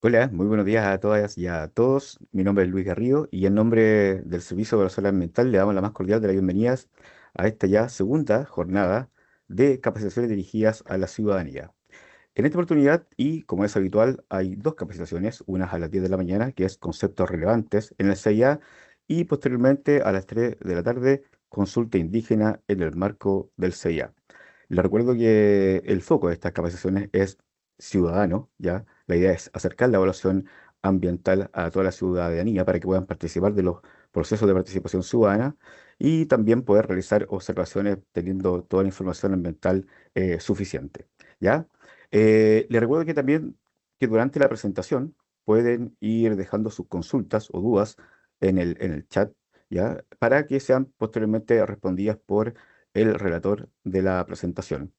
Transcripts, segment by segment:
Hola, muy buenos días a todas y a todos. Mi nombre es Luis Garrido y en nombre del Servicio de Evaluación Ambiental le damos la más cordial de las bienvenidas a esta ya segunda jornada de capacitaciones dirigidas a la ciudadanía. En esta oportunidad, y como es habitual, hay dos capacitaciones, unas a las 10 de la mañana, que es conceptos relevantes en el CIA, y posteriormente a las 3 de la tarde, consulta indígena en el marco del CIA. Les recuerdo que el foco de estas capacitaciones es ciudadano, ¿ya? La idea es acercar la evaluación ambiental a toda la ciudadanía para que puedan participar de los procesos de participación ciudadana y también poder realizar observaciones teniendo toda la información ambiental suficiente, ¿ya? Les recuerdo que también que durante la presentación pueden ir dejando sus consultas o dudas en el chat, ¿ya? Para que sean posteriormente respondidas por el relator de la presentación.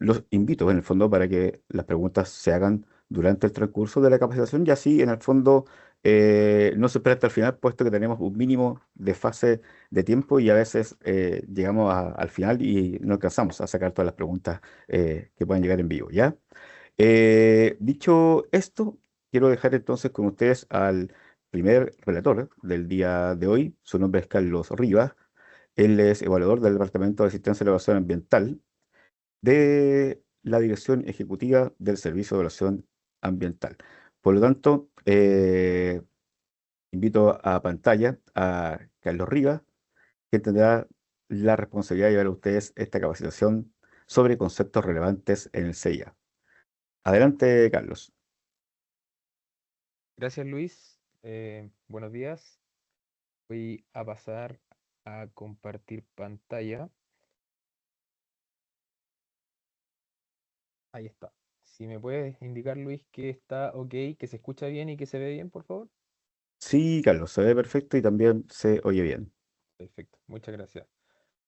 Los invito en el fondo para que las preguntas se hagan durante el transcurso de la capacitación y así en el fondo no se espera hasta el final, puesto que tenemos un mínimo de fase de tiempo y a veces llegamos al final y no alcanzamos a sacar todas las preguntas que puedan llegar en vivo, ¿ya? Dicho esto, quiero dejar entonces con ustedes al primer relator del día de hoy. Su nombre es Carlos Rivas. Él es evaluador del Departamento de Asistencia y Evaluación Ambiental de la Dirección Ejecutiva del Servicio de Evaluación Ambiental. Por lo tanto, invito a pantalla a Carlos Rivas, que tendrá la responsabilidad de llevar a ustedes esta capacitación sobre conceptos relevantes en el CIA. Adelante, Carlos. Gracias Luis. Buenos días. Voy a pasar a compartir pantalla. Ahí está. Si me puedes indicar Luis que está ok, que se escucha bien y que se ve bien, por favor. Sí, Carlos, se ve perfecto y también se oye bien. Perfecto, muchas gracias.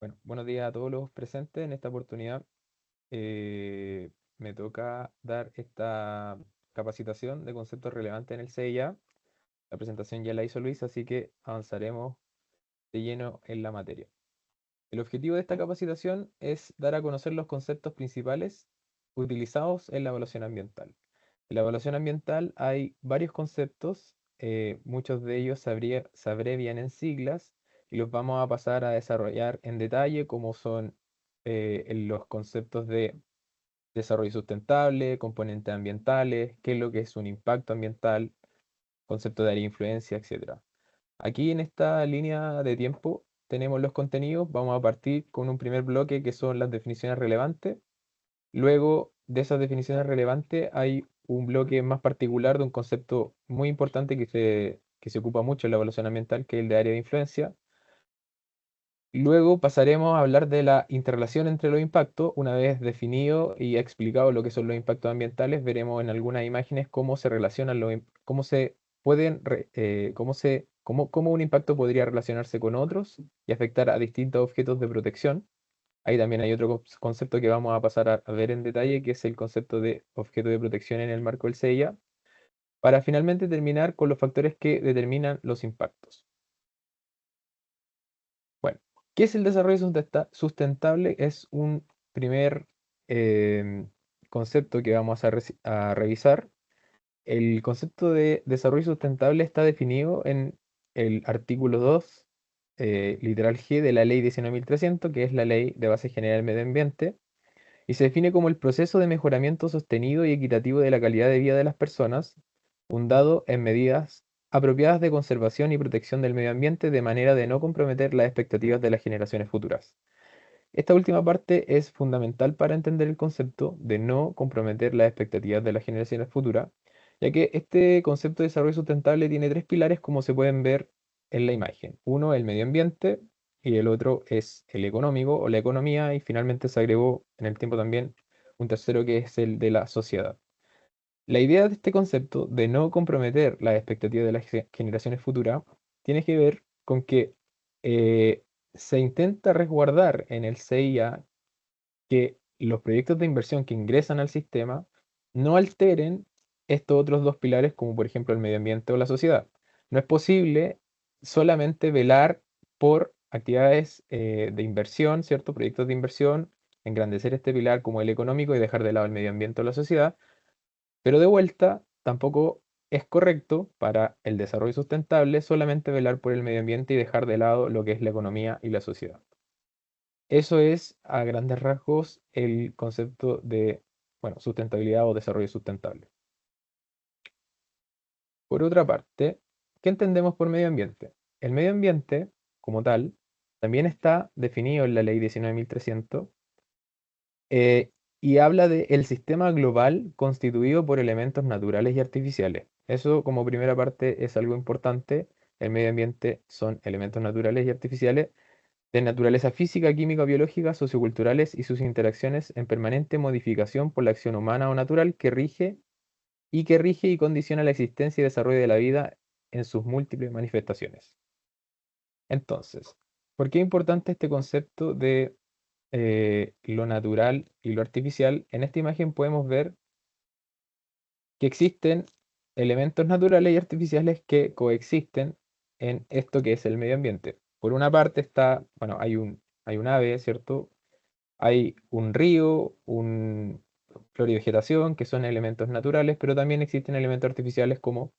Bueno, buenos días a todos los presentes. En esta oportunidad me toca dar esta capacitación de conceptos relevantes en el CIA. La presentación ya la hizo Luis, así que avanzaremos de lleno en la materia. El objetivo de esta capacitación es dar a conocer los conceptos principales utilizados en la evaluación ambiental. En la evaluación ambiental hay varios conceptos, muchos de ellos se abrevian en siglas y los vamos a pasar a desarrollar en detalle, como son en los conceptos de desarrollo sustentable, componentes ambientales, qué es lo que es un impacto ambiental, concepto de área de influencia, etcétera. Aquí en esta línea de tiempo tenemos los contenidos. Vamos a partir con un primer bloque que son las definiciones relevantes. Luego de esas definiciones relevantes hay un bloque más particular de un concepto muy importante que se ocupa mucho en la evaluación ambiental, que es el de área de influencia. Luego pasaremos a hablar de la interrelación entre los impactos. Una vez definido y explicado lo que son los impactos ambientales, veremos en algunas imágenes cómo se relacionan cómo se pueden, cómo un impacto podría relacionarse con otros y afectar a distintos objetos de protección. Ahí también hay otro concepto que vamos a pasar a ver en detalle, que es el concepto de objeto de protección en el marco del CIA, para finalmente terminar con los factores que determinan los impactos. Bueno, ¿qué es el desarrollo sustentable? Es un primer em, concepto que vamos a revisar. El concepto de desarrollo sustentable está definido en el artículo 2, literal G de la Ley 19.300, que es la Ley de Base General del Medio Ambiente, y se define como el proceso de mejoramiento sostenido y equitativo de la calidad de vida de las personas, fundado en medidas apropiadas de conservación y protección del medio ambiente de manera de no comprometer las expectativas de las generaciones futuras. Esta última parte es fundamental para entender el concepto de no comprometer las expectativas de las generaciones futuras, ya que este concepto de desarrollo sustentable tiene tres pilares como se pueden ver en la imagen. Uno, el medio ambiente, y el otro es el económico o la economía, y finalmente se agregó en el tiempo también un tercero que es el de la sociedad. La idea de este concepto de no comprometer las expectativas de las generaciones futuras tiene que ver con que eh, se intenta resguardar en el CIA que los proyectos de inversión que ingresan al sistema no alteren estos otros dos pilares, como por ejemplo el medio ambiente o la sociedad. No es posible solamente velar por actividades de inversión, ¿cierto? Proyectos de inversión, engrandecer este pilar como el económico y dejar de lado el medio ambiente o la sociedad, Pero de vuelta, tampoco es correcto para el desarrollo sustentable solamente velar por el medio ambiente y dejar de lado lo que es la economía y la sociedad. Eso es, a grandes rasgos, el concepto de, bueno, sustentabilidad o desarrollo sustentable. Por otra parte, ¿qué entendemos por medio ambiente? El medio ambiente, como tal, también está definido en la Ley 19.300 eh, y habla de el sistema global constituido por elementos naturales y artificiales. Eso, como primera parte, es algo importante. El medio ambiente son elementos naturales y artificiales de naturaleza física, química, biológica, socioculturales y sus interacciones en permanente modificación por la acción humana o natural que rige y condiciona la existencia y desarrollo de la vida en sus múltiples manifestaciones. Entonces, ¿por qué es importante este concepto de lo natural y lo artificial? En esta imagen podemos ver que existen elementos naturales y artificiales que coexisten en esto que es el medio ambiente. Por una parte está, bueno, hay un ave, ¿cierto? Hay un río, un flora y vegetación, que son elementos naturales, pero también existen elementos artificiales como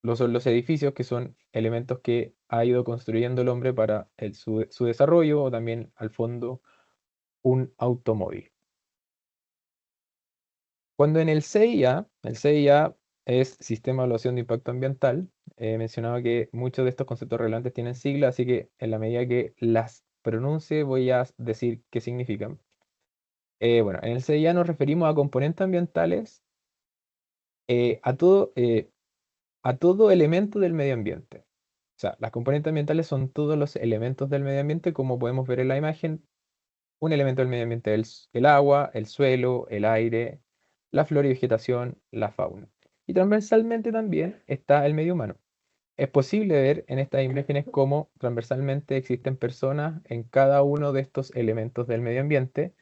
lo son los edificios, que son elementos que ha ido construyendo el hombre para su desarrollo, o también al fondo un automóvil. Cuando en el CIA es Sistema de Evaluación de Impacto Ambiental, he mencionado que muchos de estos conceptos relevantes tienen siglas, así que en la medida que las pronuncie voy a decir qué significan. Bueno, en el CIA nos referimos a componentes ambientales, eh, a todo, eh, a todo elemento del medio ambiente. O sea, las componentes ambientales son todos los elementos del medio ambiente, como podemos ver en la imagen. Un elemento del medio ambiente es el agua, el suelo, el aire, la flora y vegetación, la fauna. Y transversalmente también está el medio humano. Es posible ver en estas imágenes cómo transversalmente existen personas en cada uno de estos elementos del medio ambiente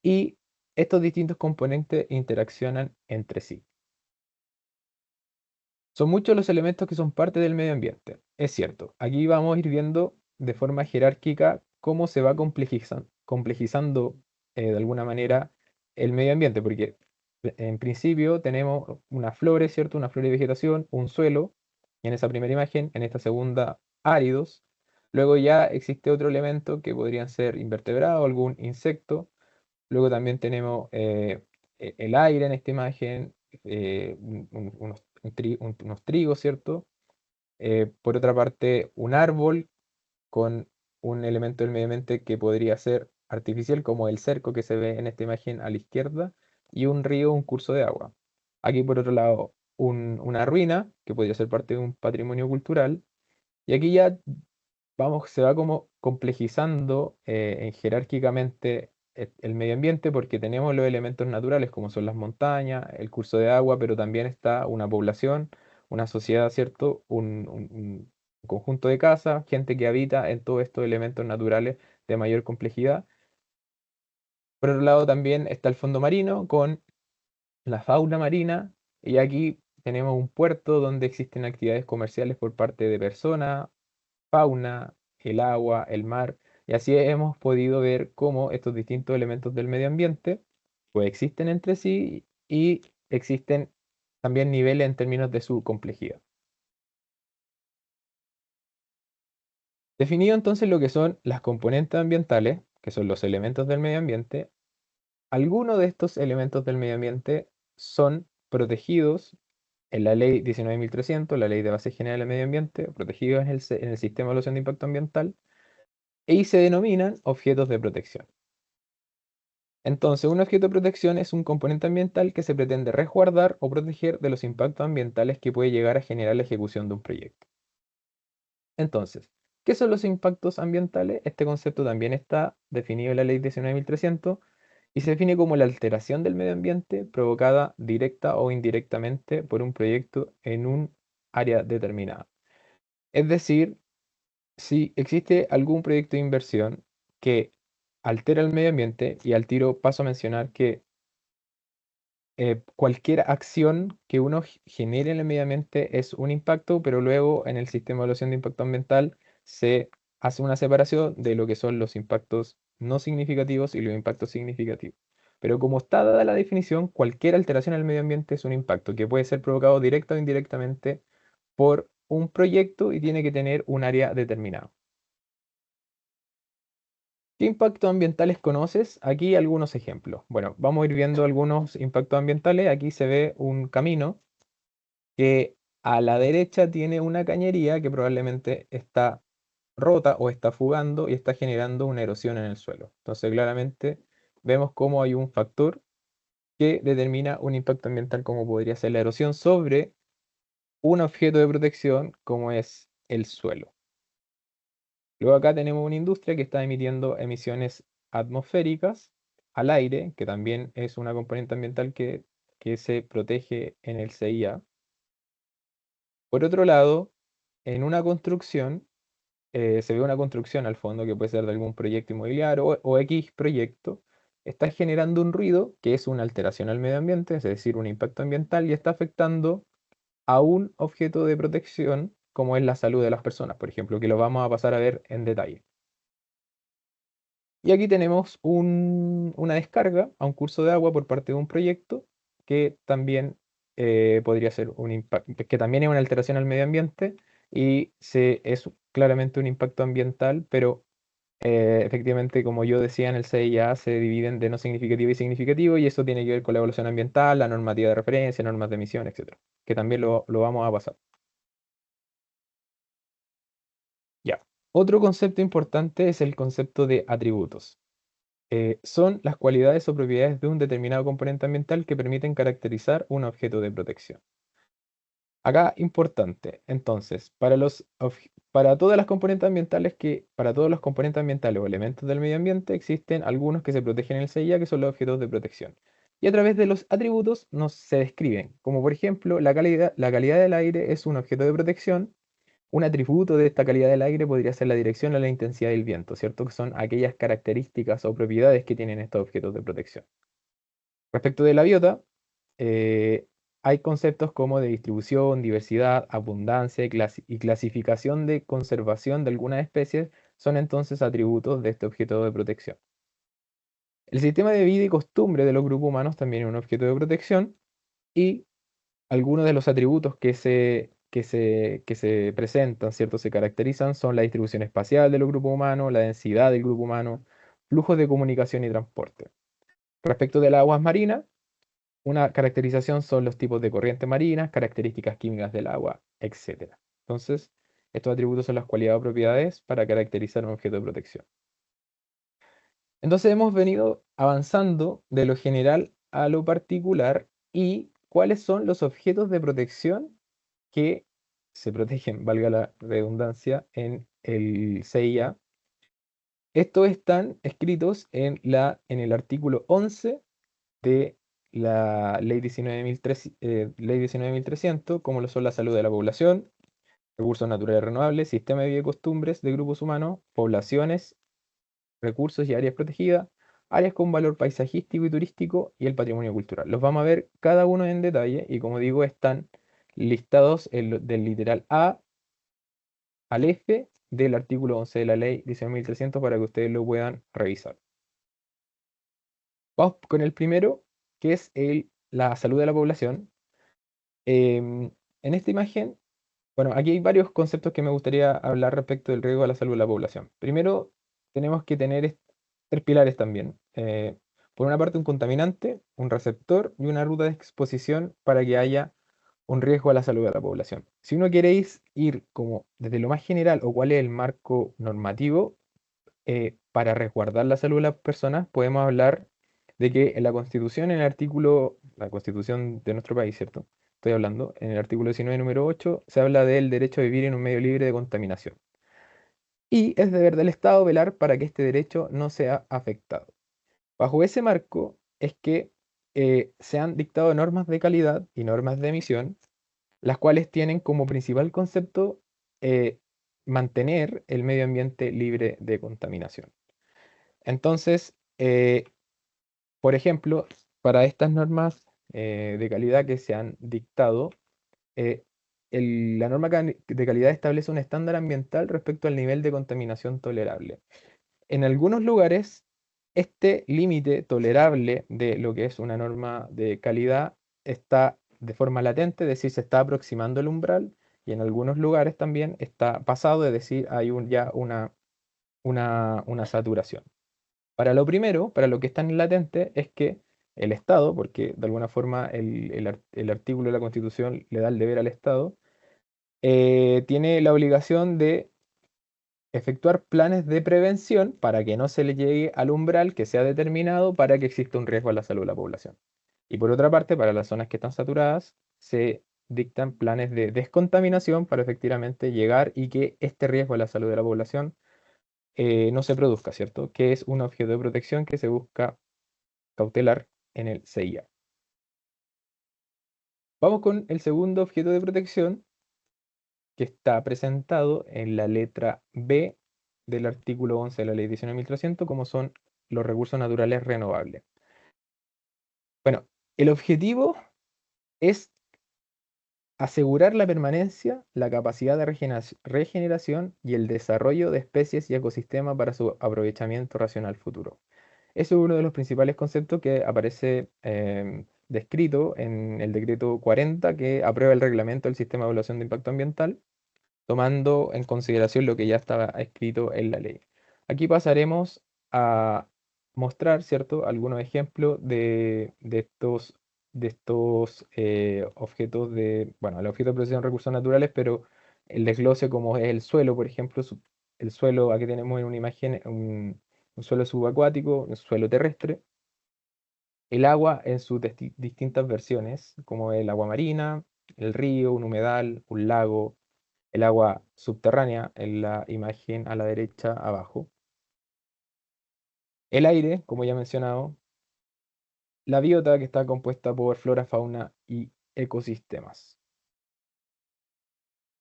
y estos distintos componentes interaccionan entre sí. Son muchos los elementos que son parte del medio ambiente. Es cierto, aquí vamos a ir viendo de forma jerárquica cómo se va complejizando de alguna manera el medio ambiente, porque en principio tenemos una flora, ¿cierto? Una flora y vegetación, un suelo, y en esa primera imagen, en esta segunda, áridos. Luego ya existe otro elemento que podrían ser invertebrados, algún insecto. Luego también tenemos el aire en esta imagen, unos trigos, ¿cierto? Por otra parte, un árbol con un elemento del medio ambiente que podría ser artificial, como el cerco que se ve en esta imagen a la izquierda, y un río, un curso de agua. Aquí, por otro lado, una ruina, que podría ser parte de un patrimonio cultural, y aquí ya se va como complejizando jerárquicamente el medio ambiente porque tenemos los elementos naturales como son las montañas, el curso de agua, pero también está una población, una sociedad, ¿cierto? Un conjunto de casas, gente que habita en todos estos elementos naturales de mayor complejidad. Por otro lado también está el fondo marino con la fauna marina y aquí tenemos un puerto donde existen actividades comerciales por parte de personas, fauna, el agua, el mar, y así hemos podido ver cómo estos distintos elementos del medio ambiente coexisten entre sí y existen también niveles en términos de su complejidad. Definido entonces lo que son las componentes ambientales, que son los elementos del medio ambiente, algunos de estos elementos del medio ambiente son protegidos en la Ley 19.300, la Ley de Base General del Medio Ambiente, protegidos en el Sistema de Evaluación de Impacto Ambiental, y se denominan objetos de protección. Entonces, un objeto de protección es un componente ambiental que se pretende resguardar o proteger de los impactos ambientales que puede llegar a generar la ejecución de un proyecto. Entonces, ¿qué son los impactos ambientales? Este concepto también está definido en la Ley 19.300 y se define como la alteración del medio ambiente provocada directa o indirectamente por un proyecto en un área determinada. Es decir, si existe algún proyecto de inversión que altera el medio ambiente, y al tiro paso a mencionar que cualquier acción que uno genere en el medio ambiente es un impacto, pero luego en el sistema de evaluación de impacto ambiental se hace una separación de lo que son los impactos no significativos y los impactos significativos. Pero como está dada la definición, cualquier alteración al medio ambiente es un impacto que puede ser provocado directa o indirectamente por un proyecto y tiene que tener un área determinada. ¿Qué impactos ambientales conoces? Aquí algunos ejemplos. Bueno, vamos a ir viendo algunos impactos ambientales. Aquí se ve un camino que a la derecha tiene una cañería que probablemente está rota o está fugando y está generando una erosión en el suelo. Entonces, claramente vemos cómo hay un factor que determina un impacto ambiental como podría ser la erosión sobre un objeto de protección como es el suelo. Luego acá tenemos una industria que está emitiendo emisiones atmosféricas al aire, que también es una componente ambiental que se protege en el CIA. Por otro lado, en una construcción, se ve una construcción al fondo que puede ser de algún proyecto inmobiliario o X proyecto, está generando un ruido que es una alteración al medio ambiente, es decir, un impacto ambiental y está afectando a un objeto de protección como es la salud de las personas, por ejemplo, que lo vamos a pasar a ver en detalle. Y aquí tenemos una descarga a un curso de agua por parte de un proyecto que también podría ser un impacto, que también es una alteración al medio ambiente y es claramente un impacto ambiental, pero efectivamente, como yo decía, en el CIA se dividen de no significativo y significativo y eso tiene que ver con la evaluación ambiental, la normativa de referencia, normas de emisión, etcétera, que también lo vamos a pasar. Ya. Otro concepto importante es el concepto de atributos. Son las cualidades o propiedades de un determinado componente ambiental que permiten caracterizar un objeto de protección. Acá, importante, entonces, para todos los componentes ambientales o elementos del medio ambiente existen algunos que se protegen en el CIA, que son los objetos de protección. Y a través de los atributos nos se describen, como por ejemplo, la calidad del aire es un objeto de protección. Un atributo de esta calidad del aire podría ser la dirección o la intensidad del viento, ¿cierto? Que son aquellas características o propiedades que tienen estos objetos de protección. Respecto de la biota, eh, hay conceptos como de distribución, diversidad, abundancia y clasificación de conservación de algunas especies, son entonces atributos de este objeto de protección. El sistema de vida y costumbre de los grupos humanos también es un objeto de protección y algunos de los atributos que se presentan, ¿cierto? Se caracterizan son la distribución espacial de los grupos humanos, la densidad del grupo humano, flujos de comunicación y transporte. Respecto de las aguas marinas, una caracterización son los tipos de corrientes marinas, características químicas del agua, etcétera. Entonces, estos atributos son las cualidades o propiedades para caracterizar un objeto de protección. Entonces, hemos venido avanzando de lo general a lo particular y cuáles son los objetos de protección que se protegen, valga la redundancia, en el CIA. Estos están escritos en el artículo 11 de la Ley 19.300, como lo son la salud de la población, recursos naturales renovables, sistema de vida y costumbres de grupos humanos, poblaciones, recursos y áreas protegidas, áreas con valor paisajístico y turístico y el patrimonio cultural. Los vamos a ver cada uno en detalle y como digo, están listados del literal A al F del artículo 11 de la Ley 19.300 para que ustedes lo puedan revisar. Vamos con el primero, que es la salud de la población. En esta imagen, bueno, aquí hay varios conceptos que me gustaría hablar respecto del riesgo a la salud de la población. Primero, tenemos que tener tres pilares también. Por una parte, un contaminante, un receptor y una ruta de exposición para que haya un riesgo a la salud de la población. Si uno quiere ir como desde lo más general o cuál es el marco normativo para resguardar la salud de las personas, podemos hablar de que en la Constitución, en el artículo, la Constitución de nuestro país, ¿cierto? Estoy hablando, en el artículo 19, número 8, se habla del derecho a vivir en un medio libre de contaminación. Y es deber del Estado velar para que este derecho no sea afectado. Bajo ese marco es que se han dictado normas de calidad y normas de emisión, las cuales tienen como principal concepto eh, mantener el medio ambiente libre de contaminación. Entonces, por ejemplo, para estas normas de calidad que se han dictado, eh, la norma de calidad establece un estándar ambiental respecto al nivel de contaminación tolerable. En algunos lugares Este límite tolerable de lo que es una norma de calidad está de forma latente, es decir, se está aproximando el umbral y en algunos lugares también está pasado, es decir, hay ya una saturación. Para lo primero, para lo que está en latente, es que el Estado, porque de alguna forma el artículo de la Constitución le da el deber al Estado, tiene la obligación de efectuar planes de prevención para que no se le llegue al umbral que sea determinado para que exista un riesgo a la salud de la población. Y por otra parte, para las zonas que están saturadas, se dictan planes de descontaminación para efectivamente llegar y que este riesgo a la salud de la población no se produzca, ¿cierto? Que es un objeto de protección que se busca cautelar en el CIA. Vamos con el segundo objeto de protección que está presentado en la letra B del artículo 11 de la Ley 19.300, como son los recursos naturales renovables. Bueno, el objetivo es asegurar la permanencia, la capacidad de regeneración y el desarrollo de especies y ecosistemas para su aprovechamiento racional futuro. Eso es uno de los principales conceptos que aparece descrito en el decreto 40 que aprueba el reglamento del sistema de evaluación de impacto ambiental, tomando en consideración lo que ya estaba escrito en la ley. Aquí pasaremos a mostrar, ¿cierto?, algunos ejemplos de estos objetos bueno, el objeto de protección de recursos naturales, pero el desglose como es el suelo, por ejemplo, el suelo, aquí tenemos en una imagen un suelo subacuático, un suelo terrestre, el agua en sus distintas versiones, como el agua marina, el río, un humedal, un lago, el agua subterránea en la imagen a la derecha abajo, el aire, como ya he mencionado, la biota que está compuesta por flora, fauna y ecosistemas.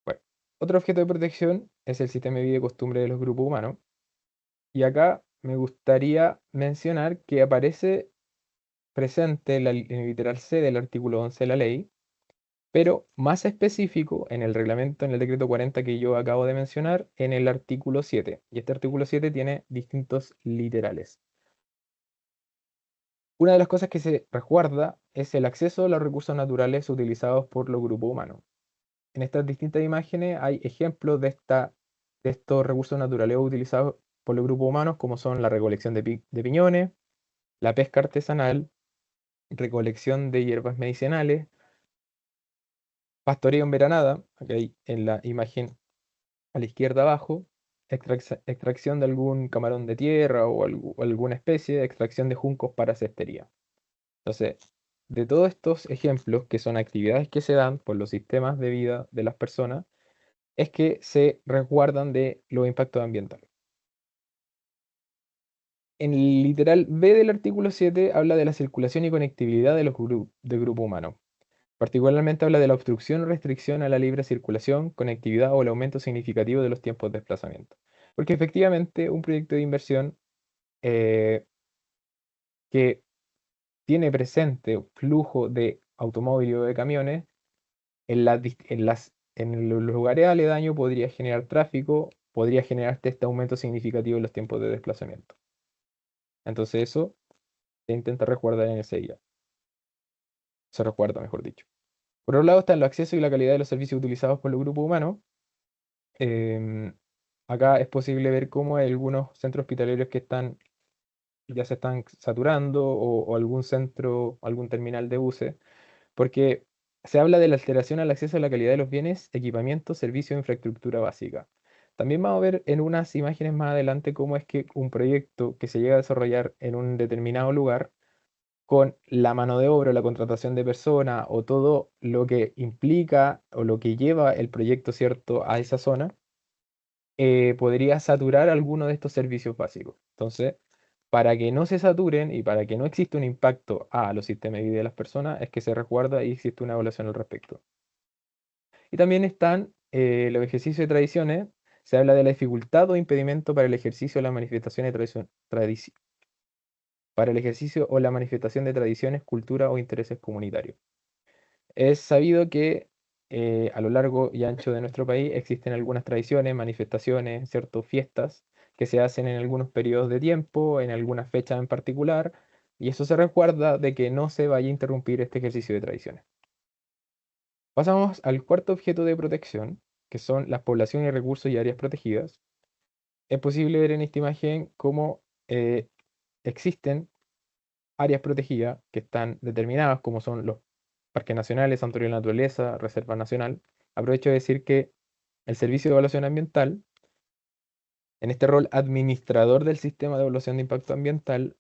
Bueno, otro objeto de protección es el sistema de vida y costumbre de los grupos humanos. Y acá me gustaría mencionar que aparece presente en el literal C del artículo 11 de la ley, pero más específico en el reglamento, en el decreto 40 que yo acabo de mencionar, en el artículo 7. Y este artículo 7 tiene distintos literales. Una de las cosas que se resguarda es el acceso a los recursos naturales utilizados por los grupos humanos. En estas distintas imágenes hay ejemplos de estos recursos naturales utilizados por los grupos humanos, como son la recolección de piñones, la pesca artesanal, recolección de hierbas medicinales, pastoreo en veranada, aquí en la imagen a la izquierda abajo, extracción de algún camarón de tierra o alguna especie, extracción de juncos para cestería. Entonces, de todos estos ejemplos, que son actividades que se dan por los sistemas de vida de las personas, es que se resguardan de los impactos ambientales. En el literal B del artículo 7 habla de la circulación y conectividad de los del grupo humano. Particularmente habla de la obstrucción o restricción a la libre circulación, conectividad o el aumento significativo de los tiempos de desplazamiento. Porque efectivamente un proyecto de inversión eh, que tiene presente flujo de automóviles o de camiones en los lugares aledaños podría generar tráfico, podría generarte este aumento significativo en los tiempos de desplazamiento. Entonces eso se intenta resguardar en ese día. Se resguarda, mejor dicho. Por otro lado están los accesos y la calidad de los servicios utilizados por los grupos humanos. Em, Acá es posible ver cómo hay algunos centros hospitalarios que ya se están saturando o algún centro, algún terminal de buses, porque se habla de la alteración al acceso a la calidad de los bienes, equipamientos, servicios e infraestructura básica. También vamos a ver en unas imágenes más adelante cómo es que un proyecto que se llega a desarrollar en un determinado lugar, con la mano de obra, la contratación de personas o todo lo que implica o lo que lleva el proyecto, ¿cierto?, a esa zona, podría saturar alguno de estos servicios básicos. Entonces, para que no se saturen y para que no exista un impacto a los sistemas de vida de las personas, es que se resguarda y existe una evaluación al respecto. Y también están los ejercicios de tradiciones. Se habla de la dificultad o impedimento para el ejercicio o la manifestación de para el ejercicio o la manifestación de tradiciones, cultura o intereses comunitarios. Es sabido que a lo largo y ancho de nuestro país existen algunas tradiciones, manifestaciones, ciertas fiestas que se hacen en algunos periodos de tiempo, en algunas fechas en particular, y eso se resguarda de que no se vaya a interrumpir este ejercicio de tradiciones. Pasamos al cuarto objeto de protección, que son las poblaciones y recursos y áreas protegidas. Es posible ver en esta imagen cómo existen áreas protegidas que están determinadas, como son los parques nacionales, santuarios de la naturaleza, reserva nacional. Aprovecho de decir que el Servicio de Evaluación Ambiental, en este rol administrador del sistema de evaluación de impacto ambiental,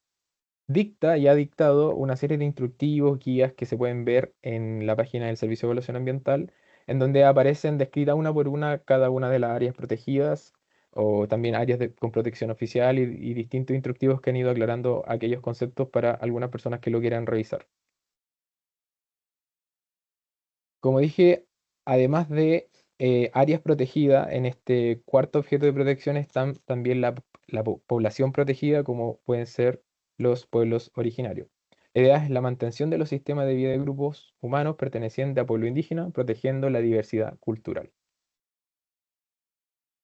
dicta y ha dictado una serie de instructivos, guías que se pueden ver en la página del Servicio de Evaluación Ambiental, en donde aparecen descritas una por una cada una de las áreas protegidas o también áreas con protección oficial y distintos instructivos que han ido aclarando aquellos conceptos para algunas personas que lo quieran revisar. Como dije, además de áreas protegidas, en este cuarto objeto de protección están también la población protegida, como pueden ser los pueblos originarios. La idea es la mantención de los sistemas de vida de grupos humanos pertenecientes a pueblo indígena, protegiendo la diversidad cultural.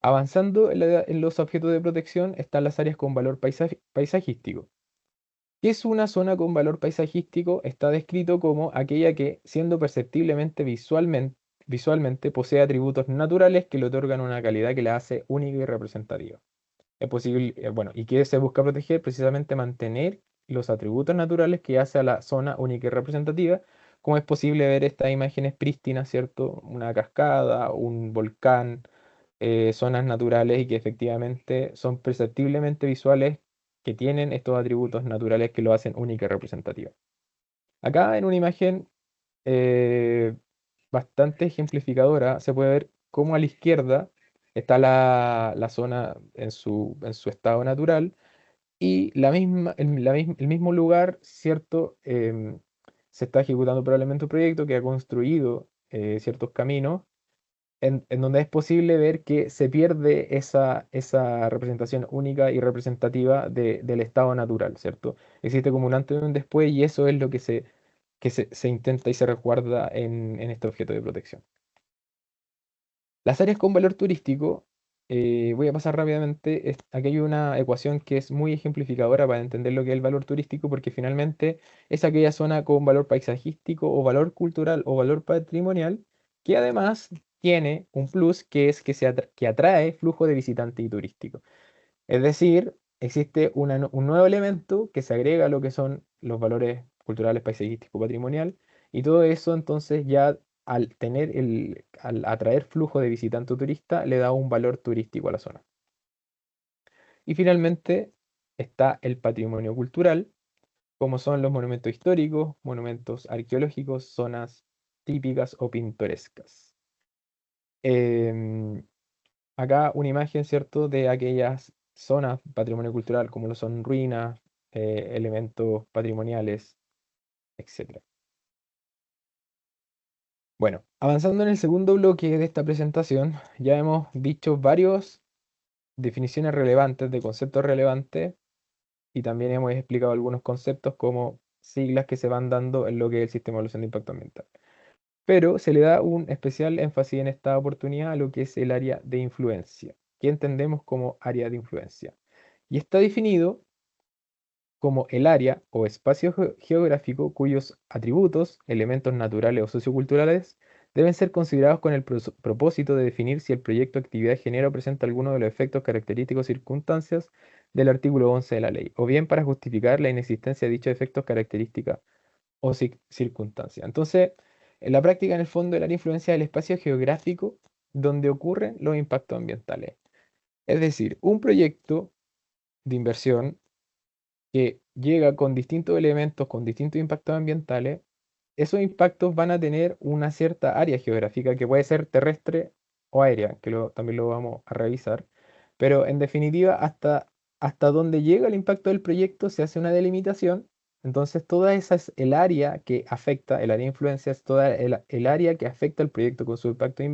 Avanzando en los objetos de protección están las áreas con valor paisajístico. ¿Qué es una zona con valor paisajístico? Está descrito como aquella que, siendo perceptiblemente visualmente, posee atributos naturales que le otorgan una calidad que la hace única y representativa. Es posible, bueno, ¿y qué se busca proteger? Precisamente mantener los atributos naturales que hace a la zona única y representativa, como es posible ver estas imágenes prístinas, ¿cierto? Una cascada, un volcán, zonas naturales y que efectivamente son perceptiblemente visuales, que tienen estos atributos naturales que lo hacen única y representativa. Acá en una imagen eh, bastante ejemplificadora se puede ver cómo a la izquierda está la zona en su estado natural y el mismo lugar, ¿cierto? Se está ejecutando probablemente un proyecto que ha construido ciertos caminos en donde es posible ver que se pierde esa representación única y representativa del estado natural, ¿cierto? Existe como un antes y un después y eso es lo que se intenta y se resguarda en este objeto de protección. Las áreas con valor turístico, voy a pasar rápidamente, aquí hay una ecuación que es muy ejemplificadora para entender lo que es el valor turístico, porque finalmente es aquella zona con valor paisajístico o valor cultural o valor patrimonial, que además tiene un plus que es que atrae flujo de visitantes y turísticos. Es decir, existe un nuevo elemento que se agrega a lo que son los valores culturales, paisajístico, patrimonial, y todo eso entonces ya al atraer flujo de visitante o turista, le da un valor turístico a la zona. Y finalmente está el patrimonio cultural, como son los monumentos históricos, monumentos arqueológicos, zonas típicas o pintorescas. Em, Acá una imagen, ¿cierto?, de aquellas zonas patrimonio cultural, como lo son ruinas, elementos patrimoniales, etcétera. Bueno, avanzando en el segundo bloque de esta presentación, ya hemos dicho varias definiciones relevantes de conceptos relevantes y también hemos explicado algunos conceptos como siglas que se van dando en lo que es el sistema de evaluación de impacto ambiental. Pero se le da un especial énfasis en esta oportunidad a lo que es el área de influencia, que entendemos como área de influencia. Y está definido como el área o espacio geográfico cuyos atributos, elementos naturales o socioculturales deben ser considerados con el propósito de definir si el proyecto de actividad genera o presenta alguno de los efectos característicos o circunstancias del artículo 11 de la ley, o bien para justificar la inexistencia de dichos efectos características o circunstancias. Entonces, en la práctica, en el fondo, el área de influencia es el espacio geográfico donde ocurren los impactos ambientales. Es decir, un proyecto de inversión que llega con distintos elementos, con distintos impactos ambientales, esos impactos van a tener una cierta área geográfica que puede ser terrestre o aérea, que también lo vamos a revisar, pero en definitiva, hasta donde llega el impacto del proyecto se hace una delimitación, entonces toda esa es el área que afecta, el área de influencia es toda el área que afecta al proyecto con sus impactos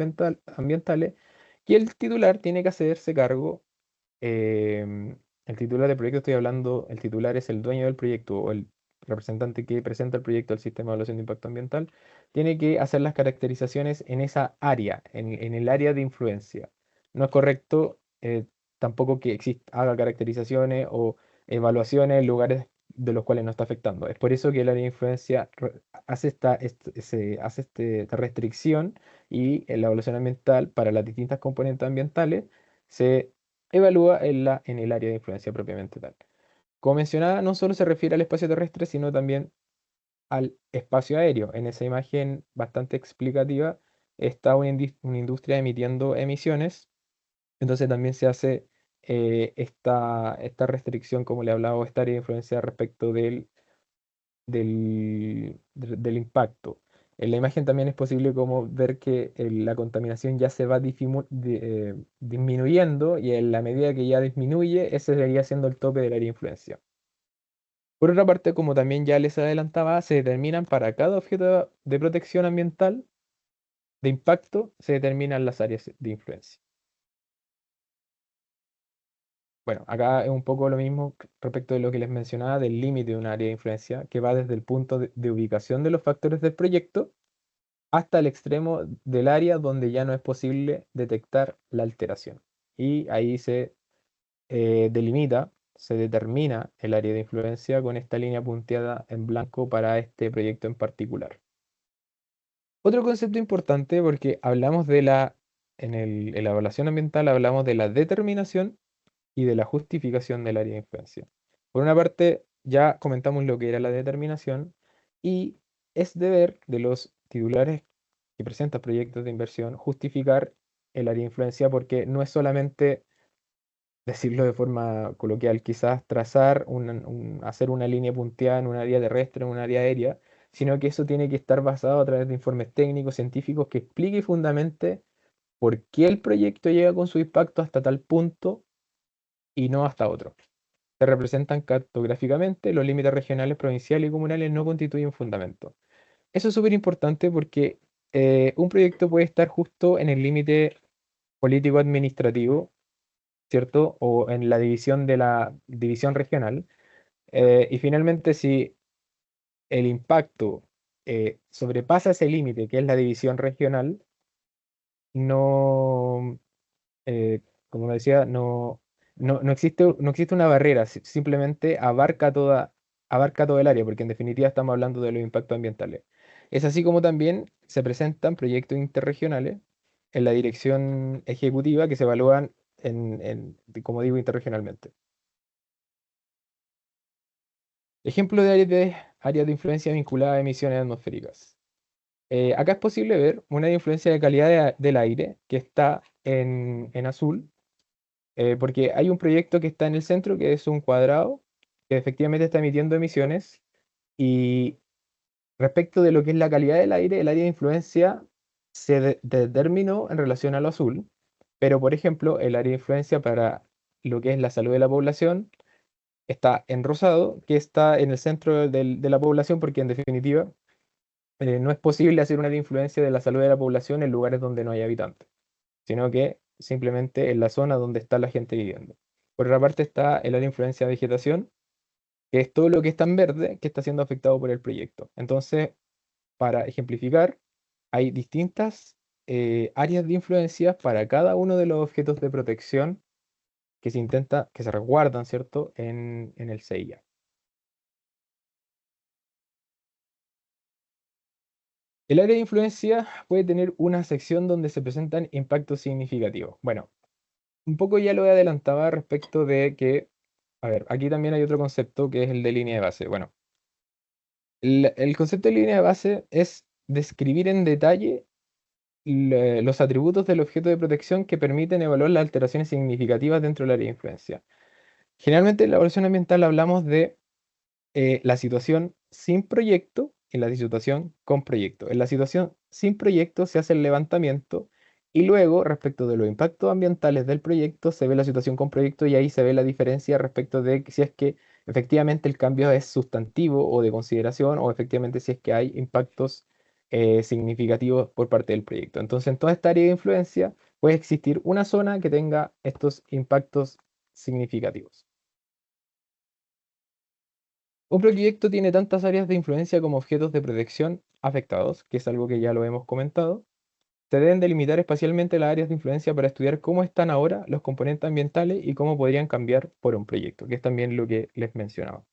ambientales, y el titular tiene que hacerse cargo. El titular del proyecto, estoy hablando, el titular es el dueño del proyecto o el representante que presenta el proyecto al sistema de evaluación de impacto ambiental, tiene que hacer las caracterizaciones en esa área, en el área de influencia. No es correcto tampoco que haga caracterizaciones o evaluaciones en lugares de los cuales no está afectando. Es por eso que el área de influencia esta restricción y en la evaluación ambiental para las distintas componentes ambientales se evalúa en el área de influencia propiamente tal. Como mencionaba, no solo se refiere al espacio terrestre, sino también al espacio aéreo. En esa imagen bastante explicativa está una industria emitiendo emisiones, entonces también se hace esta restricción, como le hablaba, o esta área de influencia respecto del impacto. En la imagen también es posible como ver que la contaminación ya se va disminuyendo y en la medida que ya disminuye, ese sería siendo el tope del área de influencia. Por otra parte, como también ya les adelantaba, se determinan para cada objeto de protección ambiental de impacto, se determinan las áreas de influencia. Bueno, acá es un poco lo mismo respecto de lo que les mencionaba del límite de un área de influencia, que va desde el punto de ubicación de los factores del proyecto hasta el extremo del área donde ya no es posible detectar la alteración. Y ahí se delimita, se determina el área de influencia con esta línea punteada en blanco para este proyecto en particular. Otro concepto importante porque hablamos en la evaluación ambiental hablamos de la determinación y de la justificación del área de influencia. Por una parte, ya comentamos lo que era la determinación y es deber de los titulares que presentan proyectos de inversión justificar el área de influencia porque no es solamente decirlo de forma coloquial, quizás trazar, hacer una línea punteada en un área terrestre, en un área aérea, sino que eso tiene que estar basado a través de informes técnicos, científicos, que explique y fundamente por qué el proyecto llega con su impacto hasta tal punto y no hasta otro. Se representan cartográficamente, los límites regionales, provinciales y comunales no constituyen fundamento. Eso es súper importante porque un proyecto puede estar justo en el límite político-administrativo, ¿cierto? O en la división de la división regional. Y finalmente, si el impacto sobrepasa ese límite, que es la división regional, no, eh, como me decía, no existe una barrera, simplemente abarca todo el área, porque en definitiva estamos hablando de los impactos ambientales. Es así como también se presentan proyectos interregionales en la dirección ejecutiva que se evalúan como digo, interregionalmente. Ejemplo de áreas de influencia vinculadas a emisiones atmosféricas. Acá es posible ver una influencia de calidad del aire que está en azul, porque hay un proyecto que está en el centro, que es un cuadrado, que efectivamente está emitiendo emisiones, y respecto de lo que es la calidad del aire, el área de influencia se determinó en relación a lo azul, pero por ejemplo, el área de influencia para lo que es la salud de la población está en rosado, que está en el centro de la población, porque en definitiva no es posible hacer una área de influencia de la salud de la población en lugares donde no hay habitantes, sino que simplemente en la zona donde está la gente viviendo. Por otra parte está el área de influencia de vegetación, que es todo lo que está en verde que está siendo afectado por el proyecto. Entonces, para ejemplificar, hay distintas áreas de influencia para cada uno de los objetos de protección que se resguardan, ¿cierto?, en el CIA. El área de influencia puede tener una sección donde se presentan impactos significativos. Bueno, un poco ya lo he adelantado respecto de que, a ver, aquí también hay otro concepto que es el de línea de base. Bueno, el concepto de línea de base es describir en detalle los atributos del objeto de protección que permiten evaluar las alteraciones significativas dentro del área de influencia. Generalmente en la evaluación ambiental hablamos de la situación sin proyecto y la situación con proyecto. En la situación sin proyecto se hace el levantamiento y luego, respecto de los impactos ambientales del proyecto, se ve la situación con proyecto y ahí se ve la diferencia respecto de si es que efectivamente el cambio es sustantivo o de consideración o efectivamente si es que hay impactos significativos por parte del proyecto. Entonces, en toda esta área de influencia puede existir una zona que tenga estos impactos significativos. Un proyecto tiene tantas áreas de influencia como objetos de protección afectados, que es algo que ya lo hemos comentado. Se deben delimitar espacialmente las áreas de influencia para estudiar cómo están ahora los componentes ambientales y cómo podrían cambiar por un proyecto, que es también lo que les mencionaba.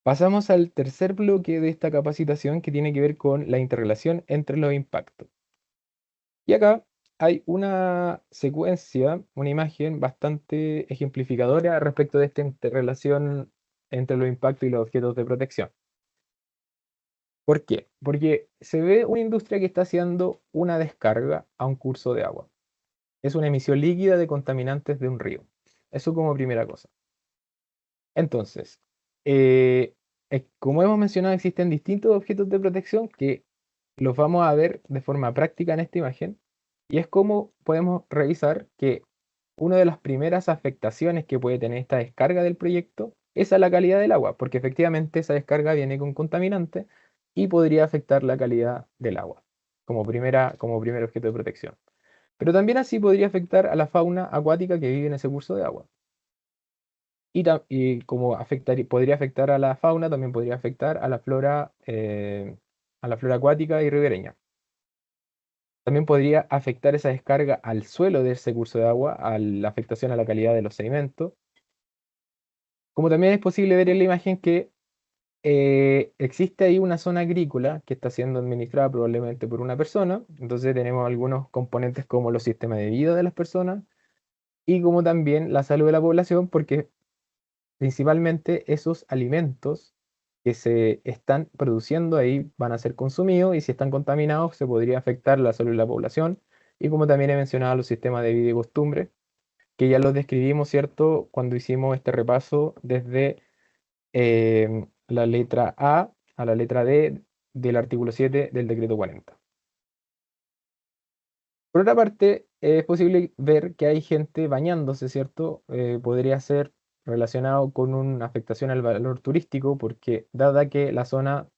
Pasamos al tercer bloque de esta capacitación que tiene que ver con la interrelación entre los impactos. Y acá hay una secuencia, una imagen bastante ejemplificadora respecto de esta interrelación entre los impactos y los objetos de protección. ¿Por qué? Porque se ve una industria que está haciendo una descarga a un curso de agua. Es una emisión líquida de contaminantes de un río. Eso como primera cosa. Entonces, eh, como hemos mencionado, existen distintos objetos de protección que los vamos a ver de forma práctica en esta imagen. Y es como podemos revisar que una de las primeras afectaciones que puede tener esta descarga del proyecto es a la calidad del agua, porque efectivamente esa descarga viene con contaminante y podría afectar la calidad del agua como primer objeto de protección. Pero también así podría afectar a la fauna acuática que vive en ese curso de agua. Y como podría afectar a la fauna, también podría afectar a la flora acuática y ribereña. También podría afectar esa descarga al suelo de ese curso de agua, a la afectación a la calidad de los sedimentos. Como también es posible ver en la imagen que existe ahí una zona agrícola que está siendo administrada probablemente por una persona. Entonces tenemos algunos componentes como los sistemas de vida de las personas y como también la salud de la población, porque principalmente esos alimentos que se están produciendo ahí van a ser consumidos y si están contaminados se podría afectar la salud de la población. Y como también he mencionado los sistemas de vida y costumbre, que ya los describimos, ¿cierto? Cuando hicimos este repaso desde la letra A la letra D del artículo 7 del decreto 40. Por otra parte, es posible ver que hay gente bañándose, ¿cierto? Podría ser relacionado con una afectación al valor turístico, porque dada que la zona,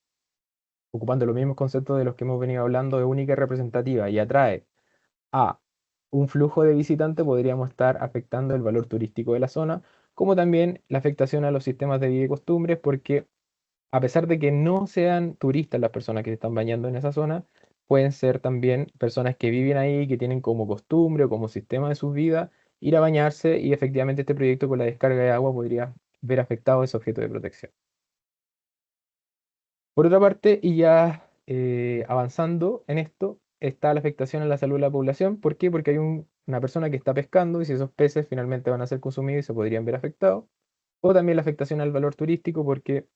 ocupando los mismos conceptos de los que hemos venido hablando, es única y representativa y atrae a un flujo de visitantes, podríamos estar afectando el valor turístico de la zona, como también la afectación a los sistemas de vida y costumbres, porque a pesar de que no sean turistas las personas que se están bañando en esa zona, pueden ser también personas que viven ahí, que tienen como costumbre o como sistema de sus vidas ir a bañarse y efectivamente este proyecto con la descarga de agua podría ver afectado ese objeto de protección. Por otra parte, y ya avanzando en esto, está la afectación a la salud de la población. ¿Por qué? Porque hay una persona que está pescando y si esos peces finalmente van a ser consumidos y se podrían ver afectados. O también la afectación al valor turístico porque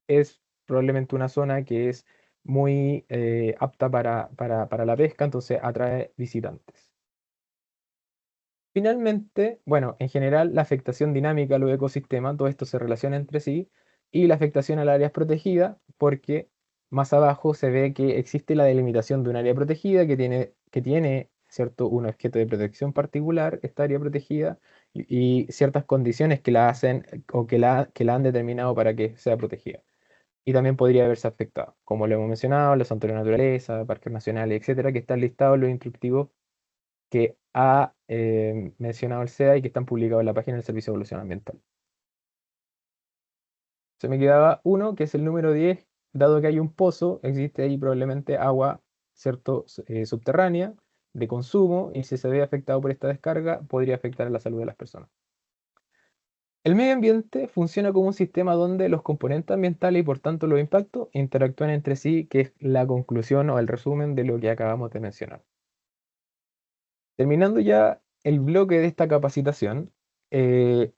es probablemente una zona que es muy apta para la pesca, entonces atrae visitantes. Finalmente, bueno, en general la afectación dinámica a los ecosistemas, todo esto se relaciona entre sí, y la afectación al áreas protegidas, porque más abajo se ve que existe la delimitación de un área protegida que tiene, ¿cierto?, un objeto de protección particular, esta área protegida, y ciertas condiciones que la hacen o que la han determinado para que sea protegida y también podría verse afectado, como lo hemos mencionado, los santuarios de naturaleza, parques nacionales, etcétera, que están listados en los instructivos que ha mencionado el SEA y que están publicados en la página del Servicio de Evaluación Ambiental. Se me quedaba uno, que es el número 10, dado que hay un pozo, existe ahí probablemente agua, ¿cierto?, subterránea de consumo, y si se ve afectado por esta descarga, podría afectar a la salud de las personas. El medio ambiente funciona como un sistema donde los componentes ambientales y por tanto los impactos interactúan entre sí, que es la conclusión o el resumen de lo que acabamos de mencionar. Terminando ya el bloque de esta capacitación, eh,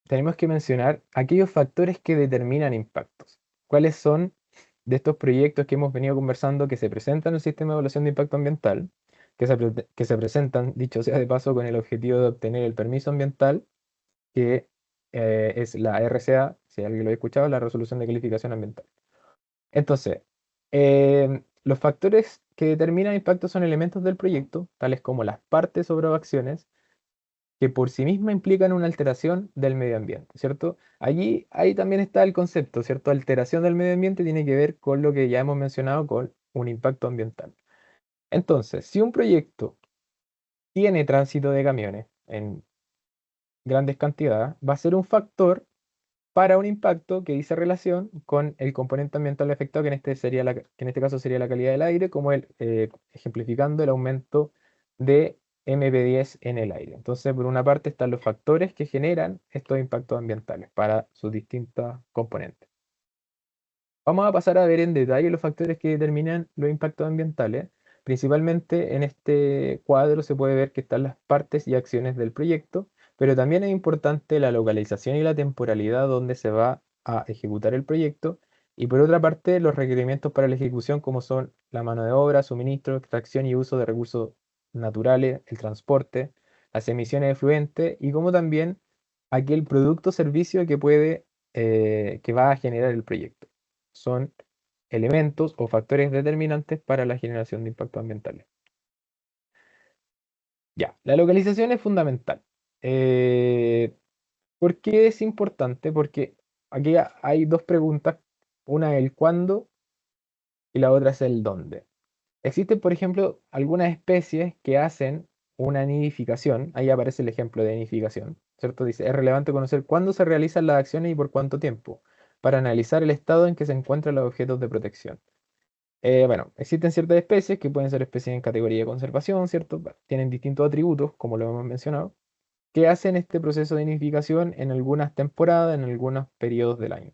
tenemos que mencionar aquellos factores que determinan impactos. ¿Cuáles son de estos proyectos que hemos venido conversando que se presentan en el sistema de evaluación de impacto ambiental, que se presentan, dicho sea de paso, con el objetivo de obtener el permiso ambiental que es la RCA, si alguien lo ha escuchado, la resolución de calificación ambiental. Entonces, los factores que determinan impacto son elementos del proyecto, tales como las partes o acciones, que por sí mismas implican una alteración del medio ambiente, ¿cierto? Ahí también está el concepto, ¿cierto? Alteración del medio ambiente tiene que ver con lo que ya hemos mencionado, con un impacto ambiental. Entonces, si un proyecto tiene tránsito de camiones en grandes cantidades, va a ser un factor para un impacto que dice relación con el componente ambiental afectado, que en este caso sería la calidad del aire, como ejemplificando el aumento de MP10 en el aire. Entonces, por una parte están los factores que generan estos impactos ambientales para sus distintos componentes. Vamos a pasar a ver en detalle los factores que determinan los impactos ambientales. Principalmente en este cuadro se puede ver que están las partes y acciones del proyecto, pero también es importante la localización y la temporalidad donde se va a ejecutar el proyecto. Y por otra parte, los requerimientos para la ejecución, como son la mano de obra, suministro, extracción y uso de recursos naturales, el transporte, las emisiones de efluentes y como también aquel producto o servicio que va a generar el proyecto. Son elementos o factores determinantes para la generación de impactos ambientales. Ya, la localización es fundamental. Eh, ¿Por qué es importante? Porque aquí hay dos preguntas. Una es el cuándo y la otra es el dónde. Existen, por ejemplo, algunas especies que hacen una nidificación. Ahí aparece el ejemplo de nidificación, ¿cierto? Dice, es relevante conocer cuándo se realizan las acciones y por cuánto tiempo, para analizar el estado en que se encuentran los objetos de protección. Bueno, existen ciertas especies que pueden ser especies en categoría de conservación, ¿cierto? Tienen distintos atributos, como lo hemos mencionado, que hacen este proceso de nidificación en algunas temporadas, en algunos periodos del año.